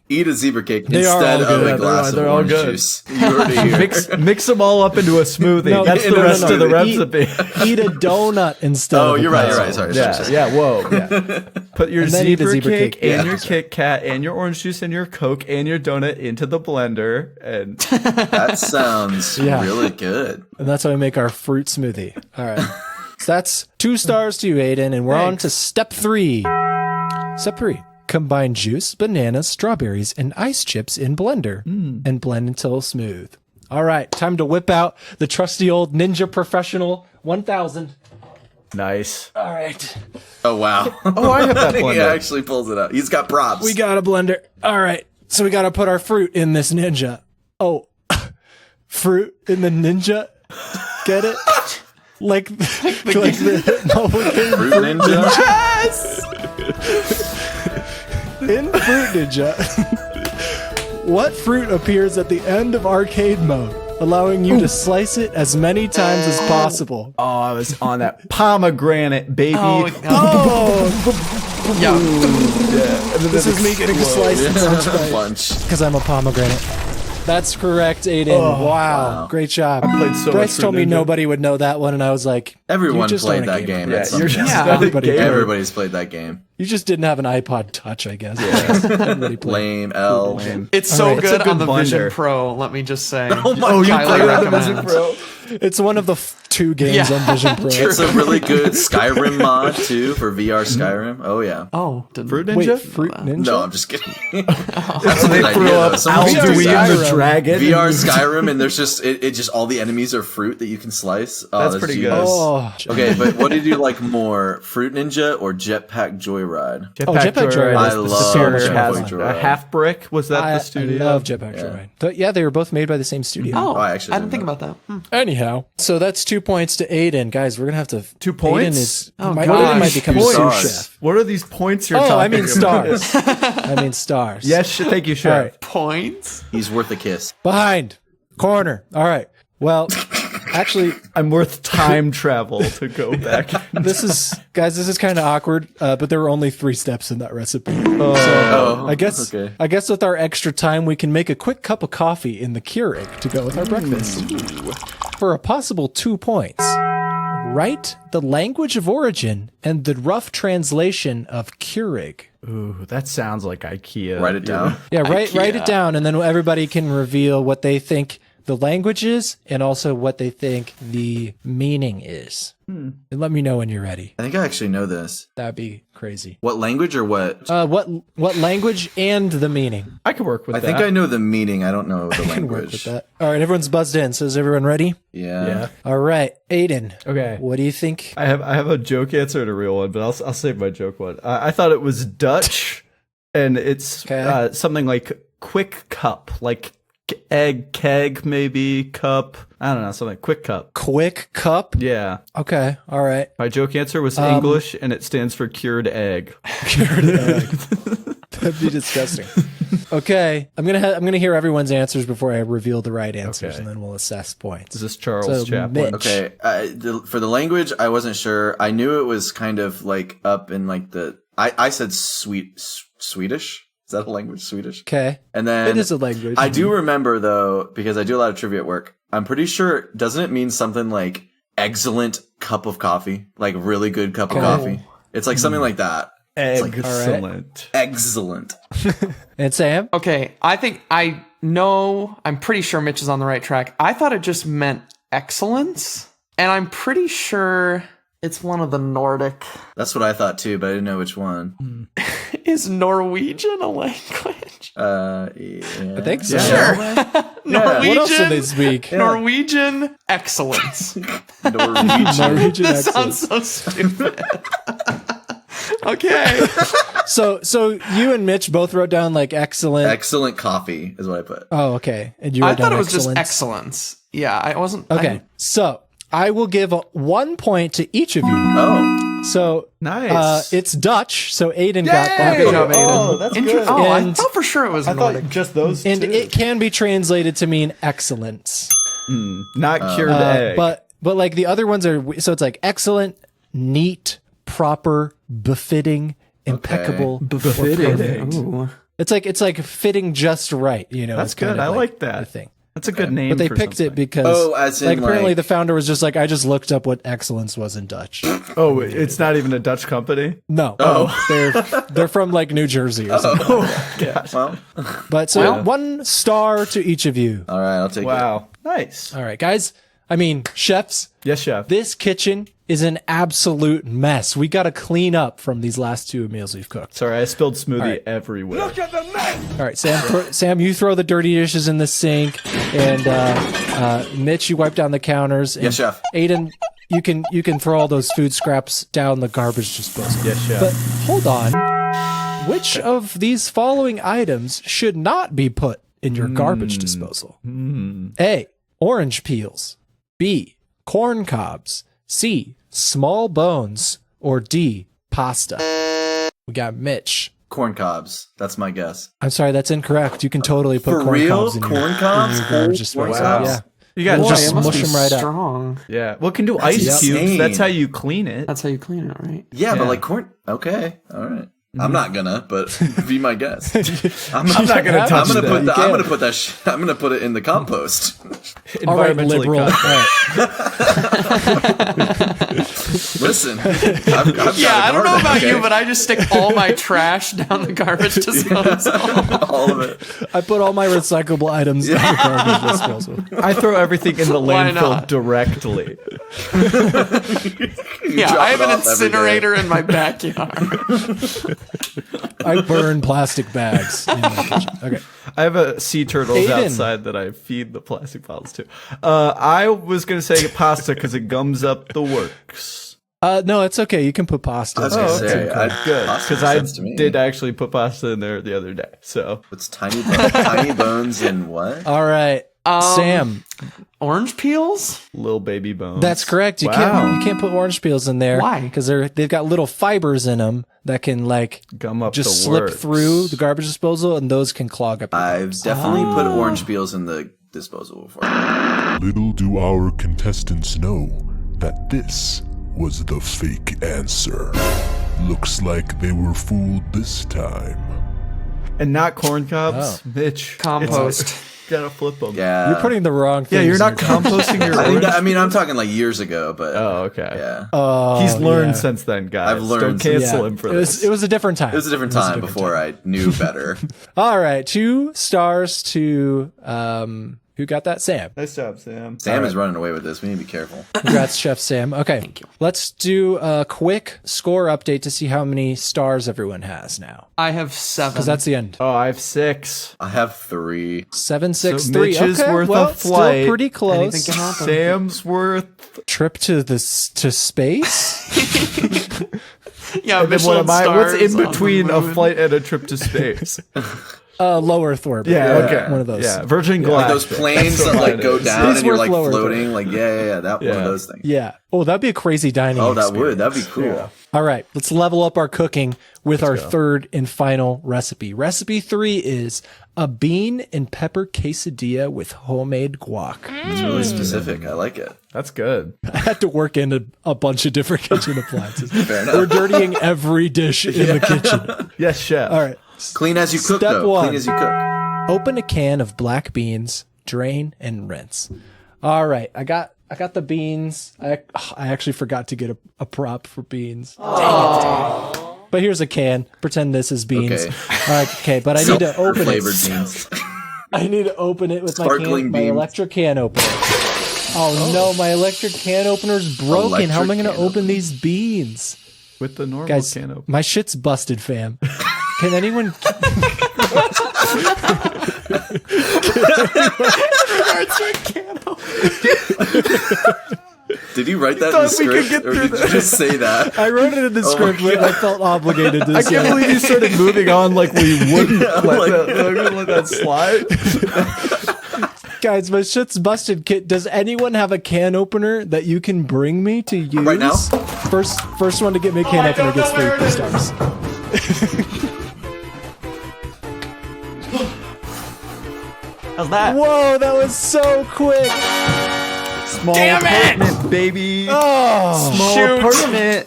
Eat a zebra cake They are instead all of good. a glass They're of all orange good. juice. You heard it here. Mix them all up into a smoothie. No, That's no, the no, rest no. of the Eat- recipe. Eat a donut instead Oh, of a you're right. glass You're of right. Sorry. orange. sorry, Yeah, sorry. yeah, whoa. Yeah. Put your And then eat a zebra, zebra cake cake. and Yeah. your Kit Kat and your orange juice and your Coke and your donut into the blender. And That sounds Yeah. really good. And that's how we make our fruit smoothie. All right. So that's 2 stars to you, Aidan. And we're on to step 3. Step 3. Combine juice, bananas, strawberries, and ice chips in blender and blend until smooth. All right. Time to whip out the trusty old Ninja Professional 1000. nice. All right. Oh wow. Oh, I have that He blender. actually pulls it out. He's got props. We got a blender. All right. So we got to put our fruit in this Ninja. Oh, fruit in the Ninja? Get it? Like the Fruit Ninja. in Fruit Ninja, what fruit appears at the end of arcade mode, allowing you to slice it as many times as possible? Oh, I was on that pomegranate, baby. Oh, yeah. This is me getting sliced in such way Bunch. because I'm a pomegranate. That's correct, Aidan. Wow. Great job. I played so Bryce much told me Fruit Ninja. nobody would know that one, and I was like, Everyone you just played aren't a that gamer. game. Yeah, at some you're point. just Yeah. not a Everybody- gamer. Everybody's played that game. You just didn't have an iPod Touch, I guess. Everybody played. Lame L. It's so right. It's good a good on the Vision blender. Pro, let me just say. Oh my Oh, you God. Highly played on the recommend. Vision Pro? It's one of the 2 games Yeah. on Vision Pro. It's a really good Skyrim mod too for VR Skyrim. Oh yeah. Oh, didn't- Fruit Ninja? Wait, Fruit Ninja? No, I'm just kidding. So That's a they good threw idea, up though. Someone should do Alduin Skyrim. the dragon. VR Skyrim, and there's just it just all the enemies are fruit that you can slice. Oh, That's pretty good. genius. Oh, Okay, but what did you like more, Fruit Ninja or Jetpack Joyride? Jetpack Joyride I is the love superior Jetpack one. Joyride. Half Brick, was that I the studio? love Jetpack Joyride. But yeah, they were both made by the same studio. Oh, I actually I didn't think didn't about that. Anyhow, so that's 2 points to Aidan. Guys, we're going to have to... 2 points? Aidan is... Oh, might, gosh. Aidan might become a Points. sous Stars. chef. What are these points you're Oh, talking I mean about? stars. I mean stars. Yes, thank you, All Chef. right. Points? He's worth a kiss. Behind. Corner. All right. Well, actually, I'm worth time travel to go back. this is kind of awkward, but there were only 3 steps in that recipe. Oh, I guess okay. with our extra time, we can make a quick cup of coffee in the Keurig to go with our breakfast. For a possible 2 points, write the language of origin and the rough translation of Keurig. Ooh, that sounds like IKEA. Write it down. Yeah, write it down, and then everybody can reveal what they think the language is and also what they think the meaning is. And let me know when you're ready. I think I actually know this. That'd be crazy. What language or what? What language and the meaning? I could work with I that. think I know the meaning. I don't know the I can work language. with that. All right, everyone's buzzed in. So is everyone ready? Yeah. All right, Aidan. Okay. What do you think? I have a joke answer and a real one, but I'll save my joke one. I thought it was Dutch, and it's Okay. something like quick cup, like egg keg maybe cup. I don't know, something quick cup. Quick cup. Yeah. Okay. All right. My joke answer was English, and it stands for cured egg. That'd be disgusting. Okay, I'm gonna hear everyone's answers before I reveal the right answers, Okay. and then we'll assess points. Is this Charles So, Chaplin? Mitch. Okay. For the language, I wasn't sure. I knew it was kind of like up in like the. I said Swedish. Is that a language, Swedish? Okay, And then it is a language. I do remember though, because I do a lot of trivia at work. I'm pretty sure, doesn't it mean something like excellent cup of coffee, like really good cup of coffee. It's like something like that. Excellent. Excellent. And Sam? Okay, I'm pretty sure Mitch is on the right track. I thought it just meant excellence, and I'm pretty sure it's one of the Nordic. That's what I thought too, but I didn't know which one. Is Norwegian a language? Yeah. I think so. Sure. Norwegian. What else do they speak? Norwegian excellence. Norwegian This excellence. sounds so stupid. Okay. So you and Mitch both wrote down like excellent. Excellent coffee is what I put. Oh, okay. And you wrote I thought down it was excellence. just excellence. Yeah, I wasn't. Okay, so I will give 1 point to each of you. Oh, So Nice. it's Dutch. So Aidan got that. Good job, Aidan. Oh, that's good. Oh, I And- thought for sure it was I Nordic. thought just those And two. it can be translated to mean excellence. Not cured egg. But like the other ones are, so it's like excellent, neat, proper, befitting, impeccable, Befitting. Ooh. It's like fitting just right. You know, That's it's kind good. of I like that. the thing. That's a good name. But they for picked something. it because, Oh, as in, like, apparently like- the founder was just like, I just looked up what excellence was in Dutch. Oh, it's not even a Dutch company. No, they're from like New Jersey or something. well, But so 1 star to each of you. all right, I'll take it. Wow. Nice. All right, guys. I mean, chefs. Yes, chef. This kitchen is an absolute mess. We got to clean up from these last 2 meals we've cooked. Sorry, I spilled smoothie right. everywhere. All right, Sam, you throw the dirty dishes in the sink, and Mitch, you wipe down the counters. And Yes, chef. Aidan, you can throw all those food scraps down the garbage disposal. Yes, chef. But hold on, which of these following items should not be put in your garbage disposal? A. Orange peels. B. Corn cobs. C. Small bones. Or D. Pasta. We got Mitch. Corn cobs. That's my guess. I'm sorry, that's incorrect. You can totally put For corn real? cobs in your, Corn cobs? in your garbage Oh, disposal. wow. Yeah. You got Boy, just it must Must mush be 'em right up. strong. yeah. Well, it can do ice insane. cubes. That's how you clean it. That's how you clean it, right? Yeah, Yeah. but like corn. Okay, all right. I'm not gonna, but be my guest. I'm not gonna have touch to, I'm gonna though. put You that. I'm can't. gonna put that. I'm gonna put it in the compost. All right, Environmentally liberal. conscious. All right. Listen, I've Yeah, I don't know about okay? you, but I just stick all my trash down the garbage disposal. all of it. I put all my recyclable items in the garbage disposal. I throw everything in the Why landfill not? Yeah, You drop I have it an off every day. incinerator in my backyard. I burn plastic bags in my kitchen. Okay. I have a sea turtles Aidan. outside that I feed the plastic bottles to. I was gonna say pasta because it gums up the works. No, it's okay. You can put pasta. I was in gonna there. say, Good, pasta because makes I sense to me. did actually put pasta in there the other day. So It's tiny bones and what? All right, Sam. Orange peels? little baby bones. That's correct. You Wow. can't put orange peels in there. Why? Because they've got little fibers in them that can like Gum up just the slip works. through the garbage disposal, and those can clog up. Your I've garbage. definitely put orange peels in the disposal before. Little do our contestants know that this was the fake answer. Looks like they were fooled this time. And not corn cobs. Oh. Mitch. Compost. Gotta flip them. Yeah, You're putting the wrong thing. Yeah, you're not composting your I think orange. that, I mean, I'm talking like years ago, but Oh, okay. yeah, Oh, He's learned yeah. since then, guys. I've learned Don't since- cancel Yeah. him for it this. was, it was a different time. it was a different time before I knew better. All right, 2 stars to who got that? Sam. Nice job, Sam. Sam is running away with this. We need to be careful. Congrats, Chef Sam. Okay, Thank you. let's do a quick score update to see how many stars everyone has now. I have 7. Because that's the end. Oh, I have 6. I have 3. 7, 6, So 3. Mitch is Okay, worth a well, flight. still pretty close. Anything can happen. Sam's worth. Trip to space. Yeah, And then Michelin what's stars in on the between a moon. flight and a trip to space? Low Earth orbit. Okay. one of those. Yeah, Virgin Like Galactic. those planes That's that what like mine go is. down It's and you're worth like lower floating. Like yeah, that one Yeah. of those things. Yeah. Oh, that'd be a crazy dining. Oh, that experience. would. That'd be cool. All right, let's level up our cooking with our third and final recipe. Recipe 3 is a bean and pepper quesadilla with homemade guac. It's really specific. I like it. That's good. I had to work into a bunch of different kitchen appliances. Fair enough. We're dirtying every dish in the kitchen. Yes, chef. All right. Clean as you cook, Step though. 1. Clean as you cook. Open a can of black beans, drain and rinse. All right, I got I got the beans. I actually forgot to get a prop for beans. Dang it. But here's a can. Pretend this is beans. Okay. Okay, but I need to open Flavored it. beans. I need to open it with my Sparkling electric can opener. Oh no, my electric can opener's broken. How am I going to open these beans? With the normal Guys, can opener. my shit's busted, fam. Can anyone... Did you write that in the script, or did you just say that? I wrote it in the script, but I felt obligated to I say can't it. believe you started moving on like we wouldn't let that slide. Guys, my shit's busted. Does anyone have a can opener that you can bring me to use? Right now? First one to get me a can opener gets 3 stars. How's that? Whoa, that was so quick. Small apartment, baby. Oh, Small apartment.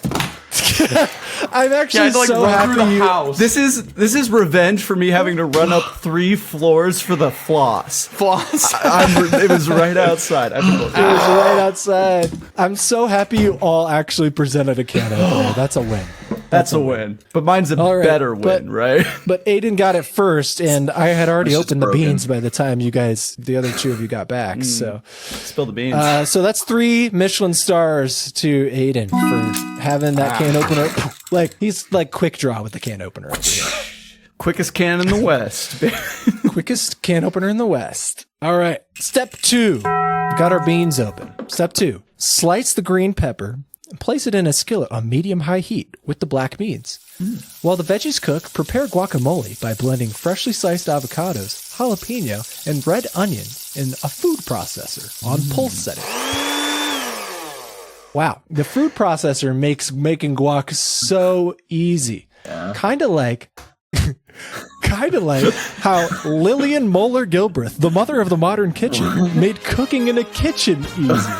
I'm actually Yeah, I had to, like, so run happy. through the house. This is revenge for me having to run up 3 floors for the floss. Floss. It was right outside. It was right outside. I'm so happy you all actually presented a can opener. That's a win. That's a win. But mine's a All right, better win, right? But Aidan got it first, and I had already That's just opened the broken. beans by the time the other 2 of you got back. So, Spill the beans. so that's 3 Michelin stars to Aidan for having that can opener. Like he's like quick draw with the can opener over here. Quickest can in the West. Quickest can opener in the West. All right. Step 2. Got our beans open. Step 2. Slice the green pepper and place it in a skillet on medium-high heat with the black beans. While the veggies cook, prepare guacamole by blending freshly sliced avocados, jalapeno, and red onion in a food processor on pulse setting. Wow. The food processor makes making guac so easy. Yeah. Kind of like how Lillian Moeller Gilbreth, the mother of the modern kitchen, made cooking in a kitchen easy.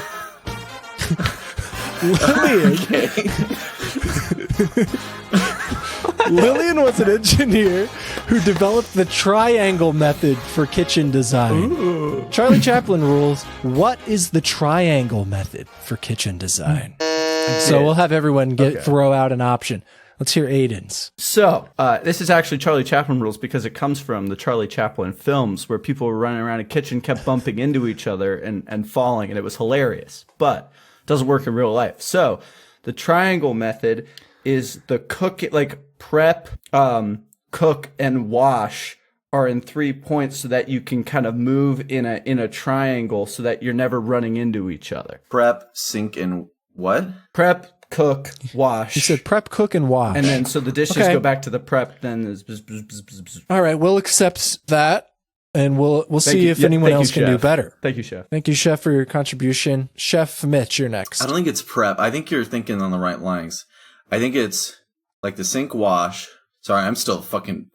Lillian was an engineer who developed the triangle method for kitchen design. Ooh. Charlie Chaplin rules. What is the triangle method for kitchen design? So we'll have everyone throw out an option. Let's hear Aidan's. So, this is actually Charlie Chaplin rules because it comes from the Charlie Chaplin films where people were running around a kitchen, kept bumping into each other and falling, and it was hilarious. But it doesn't work in real life. So, the triangle method is the prep, cook, and wash are in 3 points so that you can kind of move in a triangle so that you're never running into each other. Prep, sink, and what? Prep, cook, wash. He said prep, cook, and wash. And then so the dishes go back to the prep, then is bzz, bzz, bzz, bzz, bzz. All right, we'll accept that, and we'll see you. if Yeah, anyone thank you, else can do Chef. better. Thank you, Chef. Thank you, Chef, for your contribution. Chef Mitch, you're next. I don't think it's prep. I think you're thinking on the right lines. I think it's like the sink, wash. Sorry,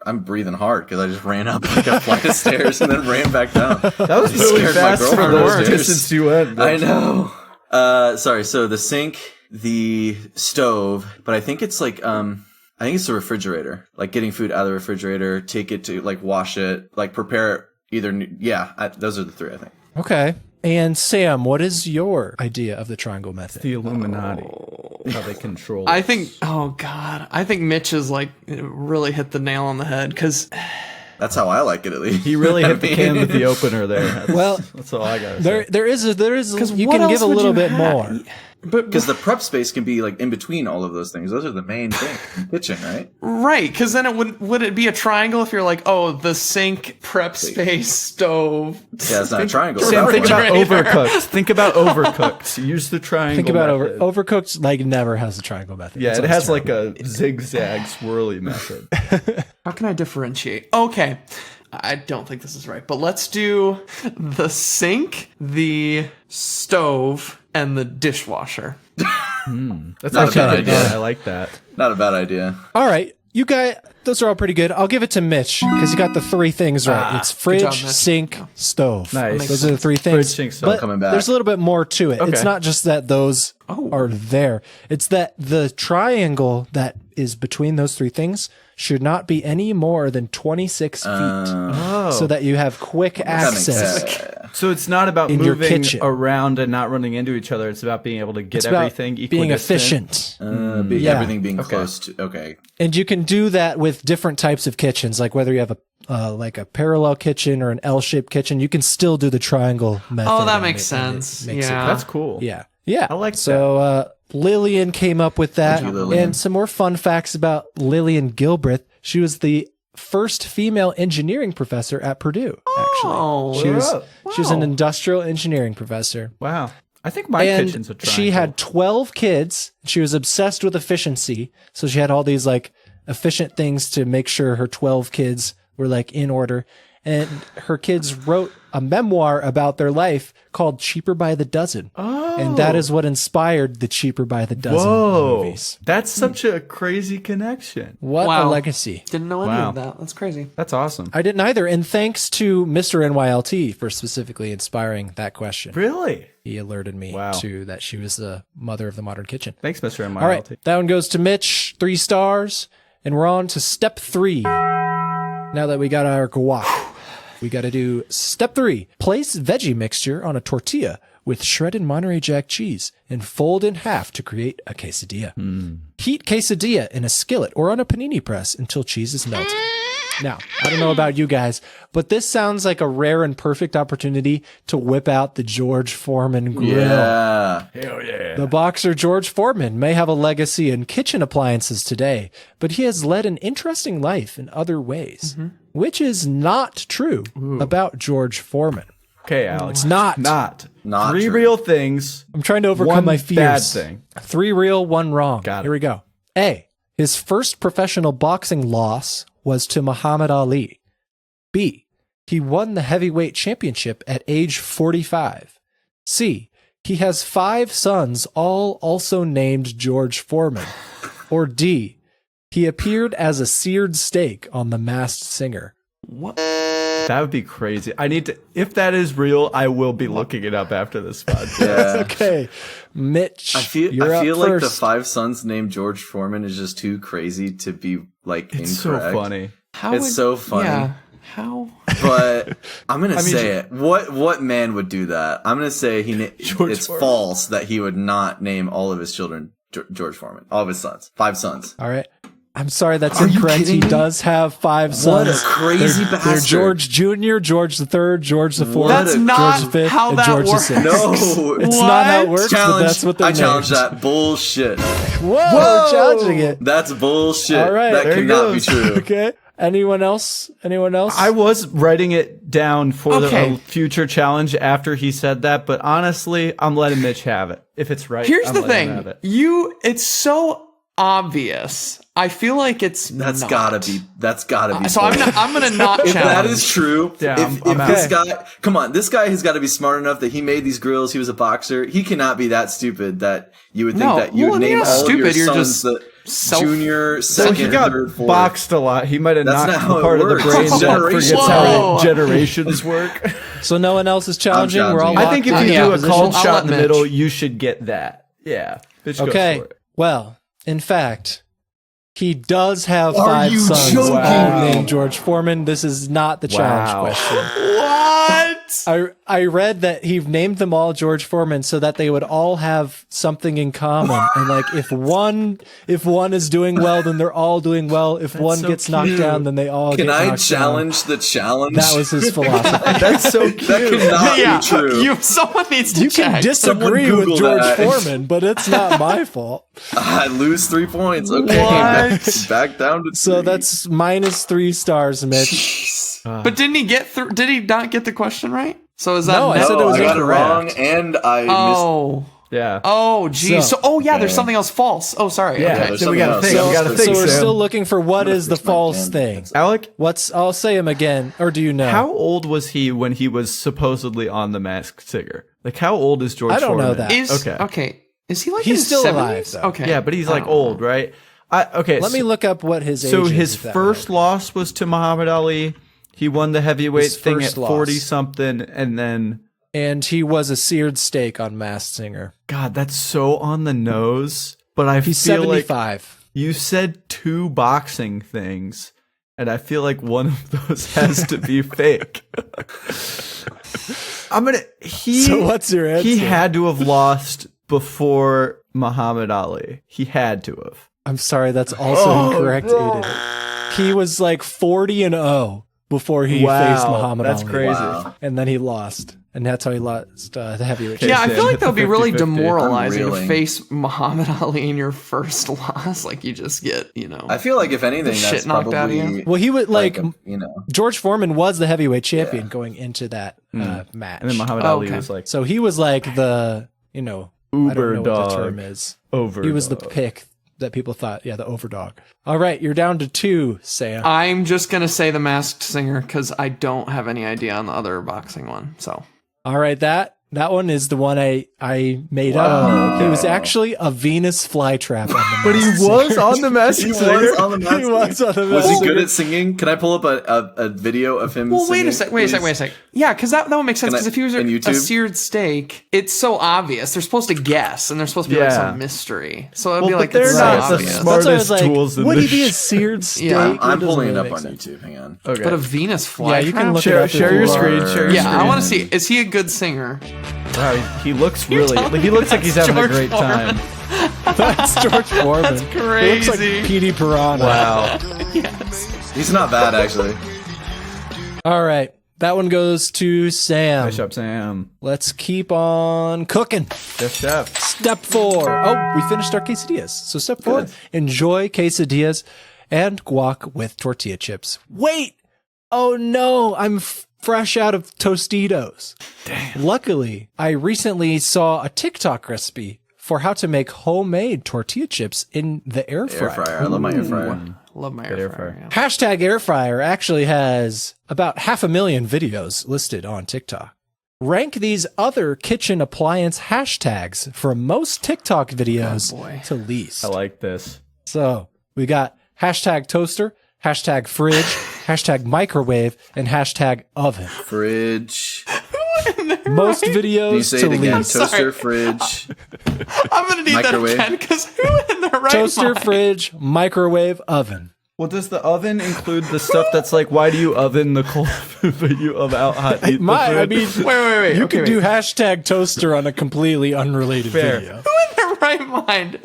I'm breathing hard because I just ran up like a flight of stairs and then ran back down. That was really Scared my fast for girlfriend the upstairs. distance you went. I know. Sorry. So the sink, the stove, but I think it's I think it's the refrigerator. Like getting food out of the refrigerator, take it to wash it, prepare it. Those are the 3, I think. Okay. And Sam, what is your idea of the triangle method? The Illuminati, how they control. I think, I think Mitch has really hit the nail on the head because That's how I like it, at least. he really hit the can with the opener there. That's all I gotta say. There is you what can give else a would little you bit have? more. Because the prep space can be in between all of those things. Those are the main thing in the kitchen, right? Right, because then would it be a triangle if you're the sink, prep space, stove? Yeah, it's not a triangle. Sam, think about refrigerator. overcooked. Think about overcooked. Use the triangle. Think about method. overcooked. Never has the triangle method. Yeah, It's it always has triangle. a zigzag swirly method. How can I differentiate? Okay, I don't think this is right, but let's do the sink, the stove, and the dishwasher. That's Not actually a bad good. idea. Yeah, I like that. Not a bad idea. All right, you guys, those are all pretty good. I'll give it to Mitch because he got the 3 things right. It's fridge, job, Mitch. sink, stove. Nice. Those are the 3 Fridge, things. sink, stove. But Coming back. there's a little bit more to it. It's Okay. not just that those are there. It's that the triangle that is between those 3 things should not be any more than 26 feet, so that you have quick That makes access sense. So it's not about in your moving kitchen. around and not running into each other. It's about being able to get It's about everything being equidistant. efficient. Yeah. Everything being close to. Okay. And you can do that with different types of kitchens, like whether you have like a parallel kitchen or an L-shaped kitchen, you can still do the triangle method. Oh, that and makes and sense. makes it- Yeah. That's cool. Yeah. Yeah. I like so, Lillian came up with that. Thank you, Lillian. And some more fun facts about Lillian Gilbreth. She was the first female engineering professor at Purdue, actually. Oh, She was an wow. industrial engineering professor. Wow. I think my And kitchen's a triangle. she had 12 kids. She was obsessed with efficiency. So she had all these like efficient things to make sure her 12 kids were like in order. And her kids wrote a memoir about their life called Cheaper by the Dozen. Oh. And that is what inspired the Cheaper by the Dozen movies. That's such a crazy connection. What a Wow. legacy. Didn't know any Wow. of that. That's crazy. That's awesome. I didn't either. And thanks to Mr. NYLT for specifically inspiring that question. Really? He alerted me to that she was the mother of the modern kitchen. Thanks, Mr. MILT. All right. That one goes to Mitch, 3 stars. And we're on to step 3. Now that we got our guac, we got to do step 3. Place veggie mixture on a tortilla with shredded Monterey Jack cheese and fold in half to create a quesadilla. Heat quesadilla in a skillet or on a panini press until cheese is melted. Now, I don't know about you guys, but this sounds like a rare and perfect opportunity to whip out the George Foreman grill. Yeah. Hell yeah. The boxer George Foreman may have a legacy in kitchen appliances today, but he has led an interesting life in other ways, which is not true about George Foreman. Okay, Alex. It's not. Not 3 true. real things. I'm trying to overcome One my bad fears. thing. 3 real, 1 wrong. Got it. Here we go. A. His first professional boxing loss was to Muhammad Ali. B. He won the heavyweight championship at age 45. C. He has 5 sons, all also named George Foreman. Or D. He appeared as a seared steak on The Masked Singer. That would be crazy. I need to, if that is real, I will be looking it up after this podcast. Yeah. Okay, Mitch, I feel you're up like the first. 5 sons named George Foreman is just too crazy to be like It's incorrect. so funny. It's so funny. Yeah. How? But I'm gonna say it. What man would do that? I'm gonna say George it's Foreman. false that he would not name all of his children George Foreman. All of his sons, 5 sons. All right. I'm sorry, that's Are you incorrect. He kidding me? does have 5 What sons. a crazy They're bastard! George Jr., George the Third, George the Fourth, That's not George the Fifth, how and that George the works. Sixth. No, It's not how it works, but challenge. that's what they're I challenge named. that bullshit. Whoa, challenging it. That's bullshit. All right, that there he cannot be goes. true. Okay. Anyone else? Anyone else? I was writing it down for Okay. the future challenge after he said that, but honestly, I'm letting Mitch have it. If it's right, Here's I'm the letting him have thing. it. It's so obvious. I feel like it's That's not. gotta be. That's gotta be. So I'm gonna not If challenge. that is true, Yeah, if I'm this out. guy, come on, this guy has got to be smart enough that he made these grills. He was a boxer. He cannot be that stupid that you would think No, that you well, would you're name not all stupid, your you're sons just the self- junior, So second, he got third, fourth. boxed a lot. He might have That's knocked not the how it part of the works. brain It's that generations. forgets Whoa. how generations work. so no one else is challenging. I'm We're all challenging. I think if locked you in Yeah, do a position. cold I'll shot let in the Mitch. middle, you should get that. Yeah. Mitch goes Okay. for it. Well, in fact, he does have Are 5 you sons, joking all me? named George Foreman. This is not the challenge Wow. question. What? I read that he named them all George Foreman so that they would all have something in common. And like if one is doing well, then they're all doing well. If one so gets knocked cute. down, then they all Can get I knocked challenge the challenge? down. That was his philosophy. That's so cute. that cannot Yeah, be true. someone needs to You can check. disagree Someone with Google George that. Foreman, but it's not my fault. I lose 3 points. Okay, What? back down to 3. So that's minus 3 stars, Mitch. But didn't he get through? Did he not get the question right? So is that No, I said it was I got it incorrect. wrong, and I missed. Oh. Yeah. Oh, geez. So- So, yeah, there's Okay. something else false. Oh, sorry. Yeah. Okay. there's So we something gotta else. think. So, We gotta so think, we're Sam. still looking for what is the fix my false hand. thing. Alec, I'll say him again, or do you know? how old was he when he was supposedly on The Masked Singer? Like, how old is George I don't know Foreman? that. Is Okay. okay. Is he like He's in his still 70s? alive, though. Okay. Yeah, but he's like I don't know. old, right? Okay. Let me look up what his age So is. his if that first would loss was to Muhammad Ali. He won the heavyweight His thing first at loss. 40 something, and then and he was a seared steak on Masked Singer. God, that's so on the nose. But I He's feel like 75. you said 2 boxing things, and I feel like one of those has to be fake. So what's your answer? He had to have lost before Muhammad Ali. He had to have. I'm sorry, that's also incorrect, Aidan. He was like 40-0 before he faced Muhammad Ali. That's crazy. Wow. And then he lost. And that's how he lost the heavyweight Yeah, I championship. feel like that would be really 50-50. demoralizing I'm to reeling. face Muhammad Ali in your first loss. Like, you just get, I feel like if anything, that's shit knocked out of probably you. Well, he would like you George Foreman was the heavyweight champion going into that match. And then Muhammad Oh, Ali okay. was like So he was like the, I don't know uber what the dog. term is. Over. He was the pick that people thought, the overdog. All right, you're down to 2, Sam. I'm just going to say The Masked Singer because I don't have any idea on the other boxing one. So, All right, that one is the one I made up. It was actually a Venus flytrap on the But he was on the Masked He Singer. was on the Masked He was on the Was Masked he Singer. good at singing? Can I pull up a video of him? well, singing, wait a sec. Yeah, because that would make sense. Can I- Because if he was can a YouTube? seared steak, it's so obvious. They're supposed to guess, and there's supposed to be like Yeah. some mystery. So it'd Well, be but like they're it's so not the obvious. smart- That's why I was like, tools in would he this be a shit. seared steak? Yeah, That I'm doesn't pulling really it up make on sense. YouTube. Hang on. Okay. But a Venus flytrap. Yeah, you can look it Share, up. share your if you screen. are. Share your Yeah, screen. I want to see. Is he a good singer? Wow, he looks really. telling He me looks like he's that's having a George great time. That's George Foreman. That's He looks like crazy. Petey Piranha. Wow. Yes. He's not bad actually. All right, that one goes to Sam. Nice job, Sam. Let's keep on cooking. Yes, chef. Step 4. Oh, we finished our quesadillas. So step 4, enjoy quesadillas and guac with tortilla chips. Wait! Oh no, I'm fresh out of Tostitos. Damn. Luckily, I recently saw a TikTok recipe for how to make homemade tortilla chips in the air Air fryer. fryer. I love my air fryer. Love my Air air fryer. fryer. Yeah. Hashtag air fryer actually has about 500,000 videos listed on TikTok. Rank these other kitchen appliance hashtags from most TikTok videos boy. to least. I like this. So we got hashtag toaster, hashtag fridge, hashtag microwave, and hashtag oven. Fridge. Most Can you videos say to it again? least. Toaster, fridge. I'm gonna need Microwave. that again because who in their right Toaster, mind? fridge, microwave, oven. Well, does the oven include the stuff that's like, why do you oven the cold food, but you oven out hot meat? I mean, Wait. you okay, could do hashtag toaster on a completely unrelated Fair. video. Who in their right mind,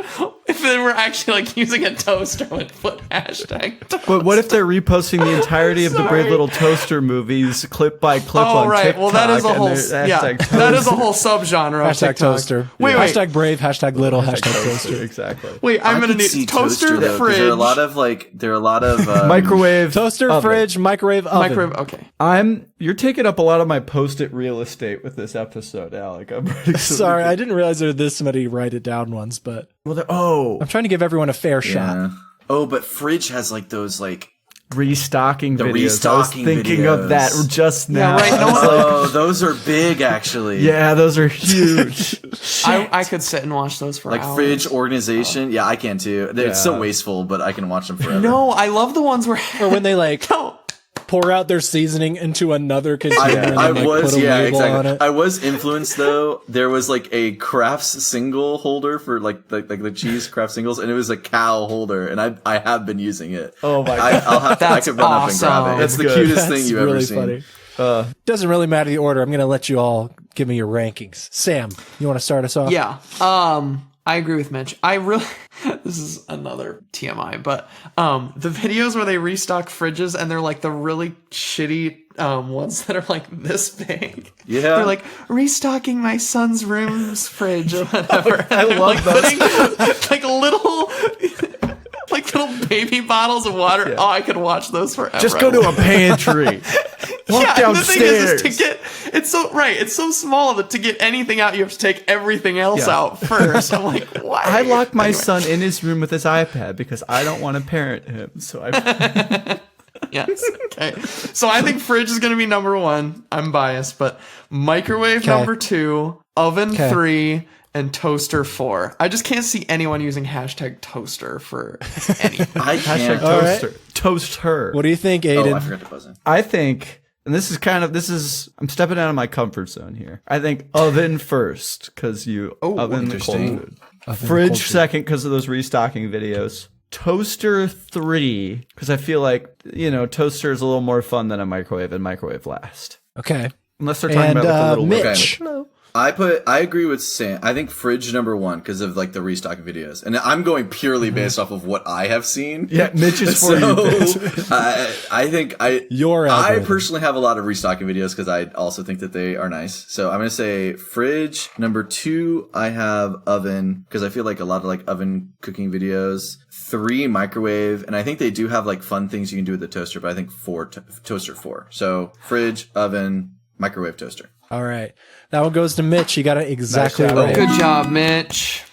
if they were actually like using a toaster, would put hashtag toaster? But what if they're reposting the entirety of the Brave Sorry. Little Toaster movies clip by clip Oh on right, TikTok? well that is a and whole they're yeah, hashtag that is a toaster. whole subgenre. Of Hashtag TikTok. toaster. Wait, Hashtag brave, hashtag little, hashtag toaster. Exactly. wait. I'm I gonna could need see toaster, though, 'cause fridge, There are a lot of Microwave, Toaster, oven. fridge, microwave, oven. microwave. Okay. You're taking up a lot of my post-it real estate with this episode, Alec. I'm pretty Sorry, I didn't realize there were this many write it down ones, but I'm trying to give everyone a fair shot. Yeah. Oh, but fridge has like those like restocking The videos. restocking I was thinking of that videos. just now. right, no I was one- like, oh, those are big actually. yeah, those are huge. I could sit and watch those for Like hours. fridge organization. Yeah, I can too. It's so wasteful, but I can watch them forever. No, I love the ones where Or when they like no. pour out their seasoning into another container and I then, like, was, put a yeah, label on exactly. it. I was influenced though. There was like a Kraft's single holder for like the cheese Kraft singles, and it was a cow holder, and I have been using it. Oh my I'll have to. I That's could run up and grab awesome. it. It's the Good. cutest That's thing you've really ever seen. funny. Doesn't really matter the order. I'm going to let you all give me your rankings. Sam, you want to start us off? Yeah. I agree with Mitch. I really this is another TMI, but the videos where they restock fridges and they're like the really shitty ones that are like this big. Yeah. They're like restocking my son's room's fridge or whatever. I And they're, love like putting like little baby bottles of water. Oh, I could watch those forever. Just go to a pantry. Walk yeah, and the thing downstairs. is to get it's so small that to get anything out you have to take everything else out first. I'm like, why? I lock my son in his room with his iPad because I don't want to parent him. So I Yes. Okay. So I think fridge is going to be number 1. I'm biased, but microwave number 2, oven 3, and toaster 4. I just can't see anyone using hashtag toaster for anything. I hashtag can't. All right. toaster. Toast her. What do you think, Oh, Aidan? I forgot to buzz in. I think, and I'm stepping out of my comfort zone here. I think oven first because you oven the cold interesting. food. Fridge second because of those restocking videos. Toaster 3 because I feel like toaster is a little more fun than a microwave, and microwave last. Okay. Unless they're talking And about like, the little Mitch. I agree with Sam. I think fridge number 1 because of like the restocking videos, and I'm going purely based off of what I have seen. Yeah, Mitch is for you. Bitch. I think I algorithm. personally have a lot of restocking videos because I also think that they are nice. So I'm gonna say fridge. Number 2, I have oven because I feel like a lot of like oven cooking videos. 3, microwave, and I think they do have like fun things you can do with the toaster. But I think 4, toaster 4. So fridge, oven, microwave, toaster. All right. That one goes to Mitch. You got it exactly Nice job. right. Good job, Mitch.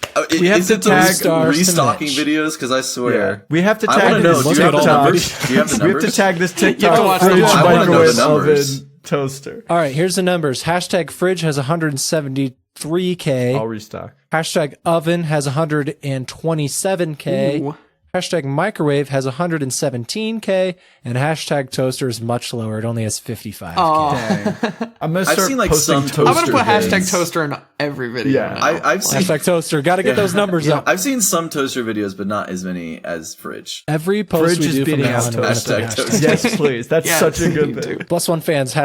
We have Is to it the tag stars to restocking Mitch. videos? Because I swear. We have to I tag want to know. this Do you have the TikTok. numbers? Do you have the We have numbers? to tag this You have to TikTok watch the fridge, video. I wanna know microwave, the numbers. oven, toaster. All right, here's the numbers. Hashtag fridge has 173K. I'll restock. Hashtag oven has 127K. Ooh. Hashtag microwave has 117K. And hashtag toaster is much lower. It only has 55K. Oh. I'm gonna I've start seen, like, posting some I'm toaster gonna put hashtag things. toaster in every video. Yeah. now. I've seen Hashtag toaster. Got to get those numbers up. I've seen some toaster videos, but not as many as fridge. Every post Fridge we is do from beating now out on, we're gonna toaster. put Hashtag hashtag. Yes, please. That's Yes, such a you good do. thing. Plus one fans, put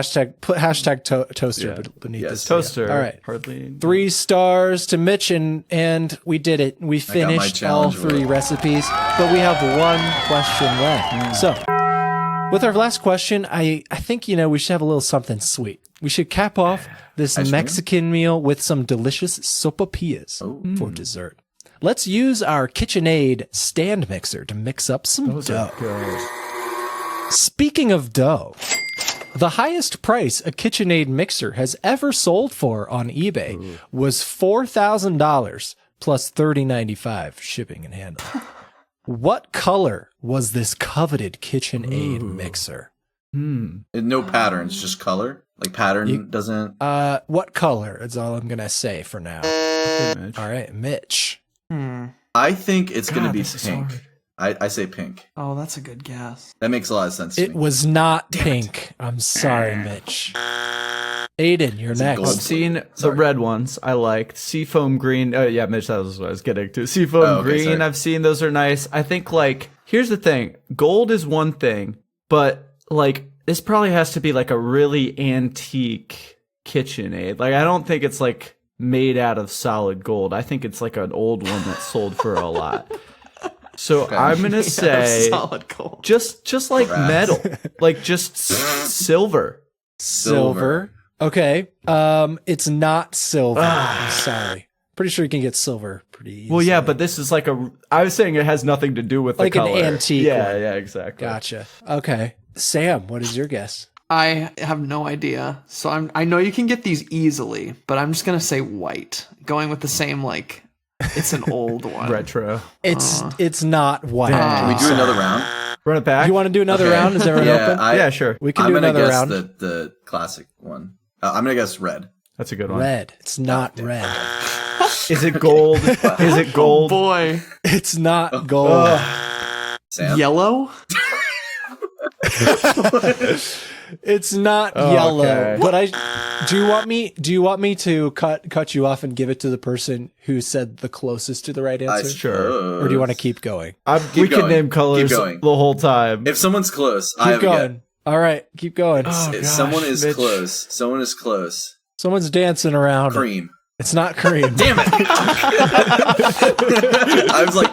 hashtag toaster beneath Yes. this. Toaster. All right. Hardly. 3 stars to Mitch, and we did it. We got my finished all challenge 3 work. recipes, but we have one question left. So, with our last question, I think, we should have a little something sweet. We should cap off this Ice cream? Mexican meal with some delicious sopapillas for dessert. Let's use our KitchenAid stand mixer to mix up some dough. Speaking of dough, the highest price a KitchenAid mixer has ever sold for on eBay was $4,000 plus $30.95 shipping and handling. What color was this coveted KitchenAid mixer? No patterns, just color. Like pattern doesn't. What color? That's all I'm gonna say for now. Mitch. All right, Mitch. I think it's going to be this is pink. hard. I say pink. Oh, that's a good guess. That makes a lot of sense to It me. was not pink. I'm sorry, Mitch. Aidan, you're next. gold? I've seen the Sorry. red ones. I liked seafoam green. Oh yeah, Mitch, that was what I was getting to. Seafoam Oh, okay, green. sorry. I've seen those are nice. I think here's the thing. Gold is one thing, but this probably has to be like a really antique KitchenAid. I don't think it's made out of solid gold. I think it's like an old one that sold for a lot. So I'm gonna say solid gold. just like Brass. metal, just silver. Silver. Okay. It's not silver. I'm sorry. Pretty sure you can get silver pretty easily. Well, yeah, but this is I was saying it has nothing to do with Like the an color. antique Yeah, one. yeah, exactly. Gotcha. Okay. Sam, what is your guess? I have no idea. So I know you can get these easily, but I'm just gonna say white. Going with the same it's an old one. Retro. It's not white. Can we do another round? Run it back. You want to do another Okay. round? Is everyone Yeah, open? yeah, sure. We can I'm do gonna another guess round. the classic one. I'm gonna guess red. That's a good one. Red. It's not red. Is it gold? Is it gold? Boy, It's not gold. Sam. yellow. It's not Okay. yellow. But do you want me to cut you off and give it to the person who said the closest to the right answer? Sure. Or do you want to keep going? We can going. name colors Keep going. the whole time. If someone's close, I Keep have a going. guess. All right, keep going. If someone is Mitch. close, someone is close. Someone's dancing around. Cream. It's not cream. Damn it! I was like,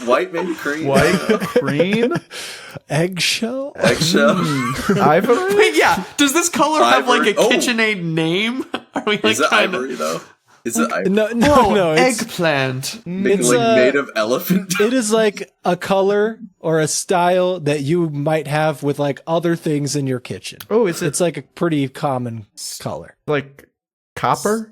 white, maybe cream. White cream, Eggshell? Eggshell. ivory. Wait, yeah. Does this color have Ivory. a KitchenAid name? Are we Is it kind ivory of? though? Is it ivory? No, Oh, no. It's, eggplant. it's, made of elephant? it is like a color or a style that you might have with other things in your kitchen. Oh, is it It's like a pretty common color. like copper?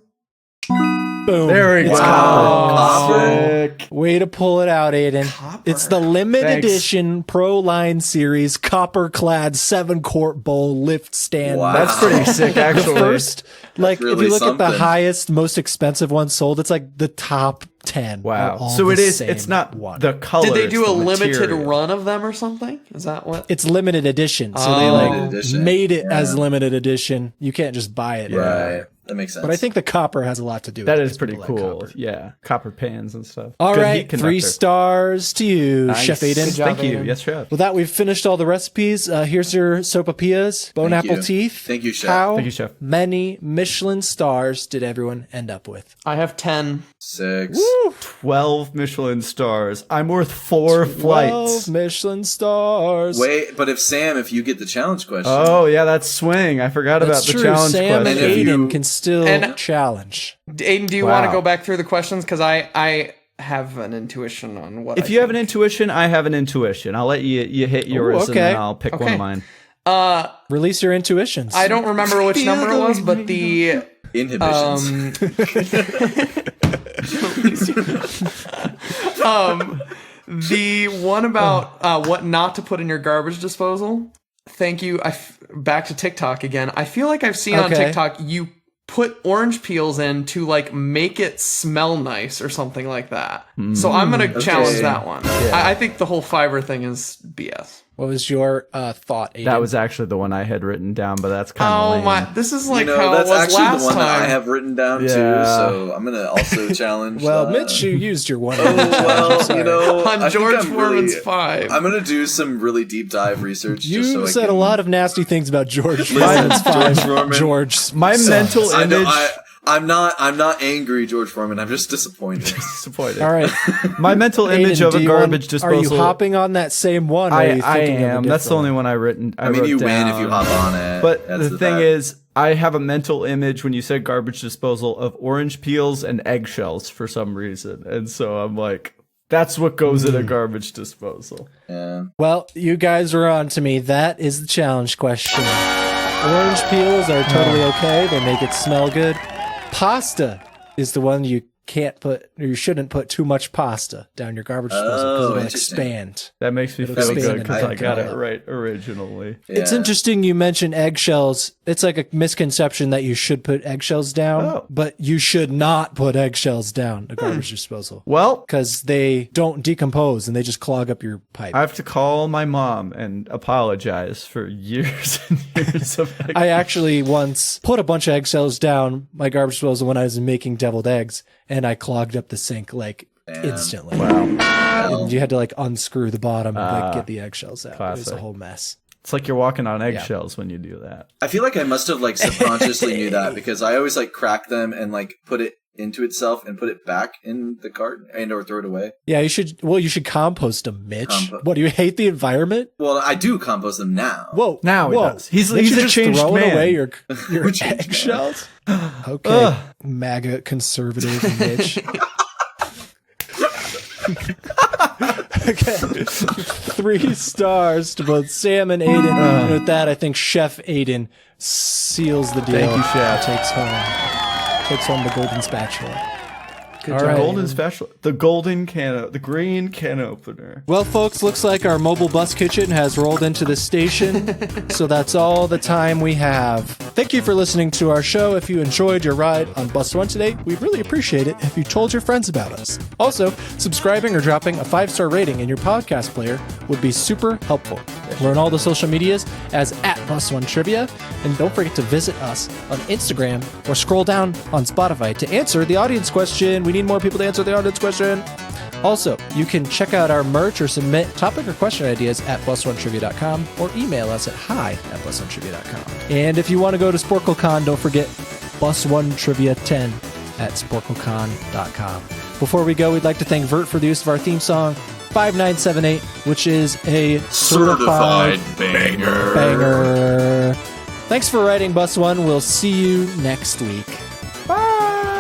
Boom. There we It's go. Copper. Sick. Way to pull it out, Aidan. It's the limited Thanks. edition Pro Line Series copper clad 7-quart bowl lift stand. Wow. That's pretty sick, The actually. first, if really you look at the something. highest, most expensive one sold, it's like the top 10. Wow. are all So the it is. same It's not one. the color. Did they it's do a the limited material. run of them or something? Is that what? It's limited edition, so they Limited edition, made it yeah. as limited edition. You can't just buy it. Right. That makes sense. But I think the copper has a lot to do with That it. is 'cause pretty people like cool. copper. Yeah, copper pans and stuff. All Good right, heat 3 conductor. stars to you, Nice. Chef Aidan. Good job, Thank you. Aidan. Yes, chef. With that, we've finished all the recipes. Here's your sopapillas, bone Thank apple you. teeth. Thank you, Chef. How Thank you, Chef. many Michelin stars did everyone end up with? I have 10. 6. 12 Michelin stars. I'm worth 4 flights. 12 Michelin stars. Wait, but if you get the challenge question. Oh, yeah, that's swing. I forgot That's about true. the challenge Sam and question. if you- Aiden can still And- challenge. Aiden, do you want to Wow. go back through the questions? Because I have an intuition on what If you have an intuition, I have an intuition. I'll let you hit yours and okay. then I'll pick one Okay. of mine. Release your intuitions. I don't remember which number it was, but the Inhibitions. the one about what not to put in your garbage disposal. Thank you. Back to TikTok again. I feel like I've seen on Okay. TikTok you put orange peels in to like make it smell nice or something like that. So I'm gonna challenge that one. I think the whole fiber thing is BS. What was your thought, Aiden? That was actually the one I had written down, but that's kind of Oh lame. my! This is like you know, how that's it was actually last the one time. that I have written down too, Yeah. so I'm going to also challenge Well, that. Mitch, you used your one. Well, you know, on I think George I'm Foreman's really- 5. I'm going to do some really deep dive research. You just so said I can, a lot of nasty things about George Listen, Foreman's George five. Foreman. George, My sucks. mental I know, image. I'm not angry, George Foreman. I'm just disappointed. Disappointed. All right, My mental image Aiden, of do a you garbage want- disposal. Are you hopping on that same one? Or are you I thinking of a am. That's the different only one? one I written. I mean, wrote you win down. if you hop on it. But That's the thing fact. is, I have a mental image when you said garbage disposal of orange peels and eggshells for some reason, and so I'm like, that's what goes in a garbage disposal. Yeah. Well, you guys are on to me. That is the challenge question. Orange peels are totally okay. They make it smell good. Pasta is the one you can't put, or you shouldn't put too much pasta down your garbage disposal because Oh, it'll interesting. expand. That makes me It'll feel expand good and because I cook got it it up. right originally. It's Yeah. interesting you mentioned eggshells. It's like a misconception that you should put eggshells down, Oh. but you should not put eggshells down a garbage disposal Well, because they don't decompose and they just clog up your pipe. I have to call my mom and apologize for years and years of I actually once put a bunch of eggshells down my garbage disposal when I was making deviled eggs, and I clogged up the sink like instantly. And you had to like unscrew the bottom and like get the eggshells out. It was a classic. whole mess. It's like you're walking on eggshells when you do that. I feel like I must have like subconsciously knew that because I always like crack them and like put it into itself and put it back in the cart and or throw it away. Yeah, you should. Well, you should compost them, Mitch. Compost. What do you hate the environment? Well, I do compost them now. Whoa! Now he whoa. does. He's Mitch, a you're just changed throwing man. away your changed eggshells. Okay, MAGA conservative Mitch. Okay, 3 stars to both Sam and Aiden. And with that, I think Chef Aiden seals the deal. Thank you, Chef. Takes home the golden spatula. Good All job. right. Golden special, the the green can opener. Well, folks, looks like our mobile bus kitchen has rolled into the station, so that's all the time we have. Thank you for listening to our show. If you enjoyed your ride on Bus One today, we'd really appreciate it if you told your friends about us. Also, subscribing or dropping a 5-star rating in your podcast player would be super helpful. We're on all the social medias as @Bus1Trivia, and don't forget to visit us on Instagram or scroll down on Spotify to answer the audience question. We need more people to answer the audience question. Also, you can check out our merch or submit topic or question ideas at plus1trivia.com or email us at hi@plus1trivia.com. And if you want to go to SporkleCon, don't forget plus1trivia10 at sporklecon.com. Before we go, we'd like to thank Vert for the use of our theme song, 5978, which is a certified banger. Thanks for writing Bus One. We'll see you next week.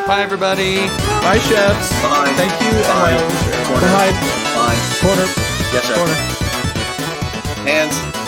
Bye, everybody. Bye, chefs. Bye. Thank you. And my Bye. own chef. Corner. Bye. Bye. Corner. Yes, chef. Corner. Hands.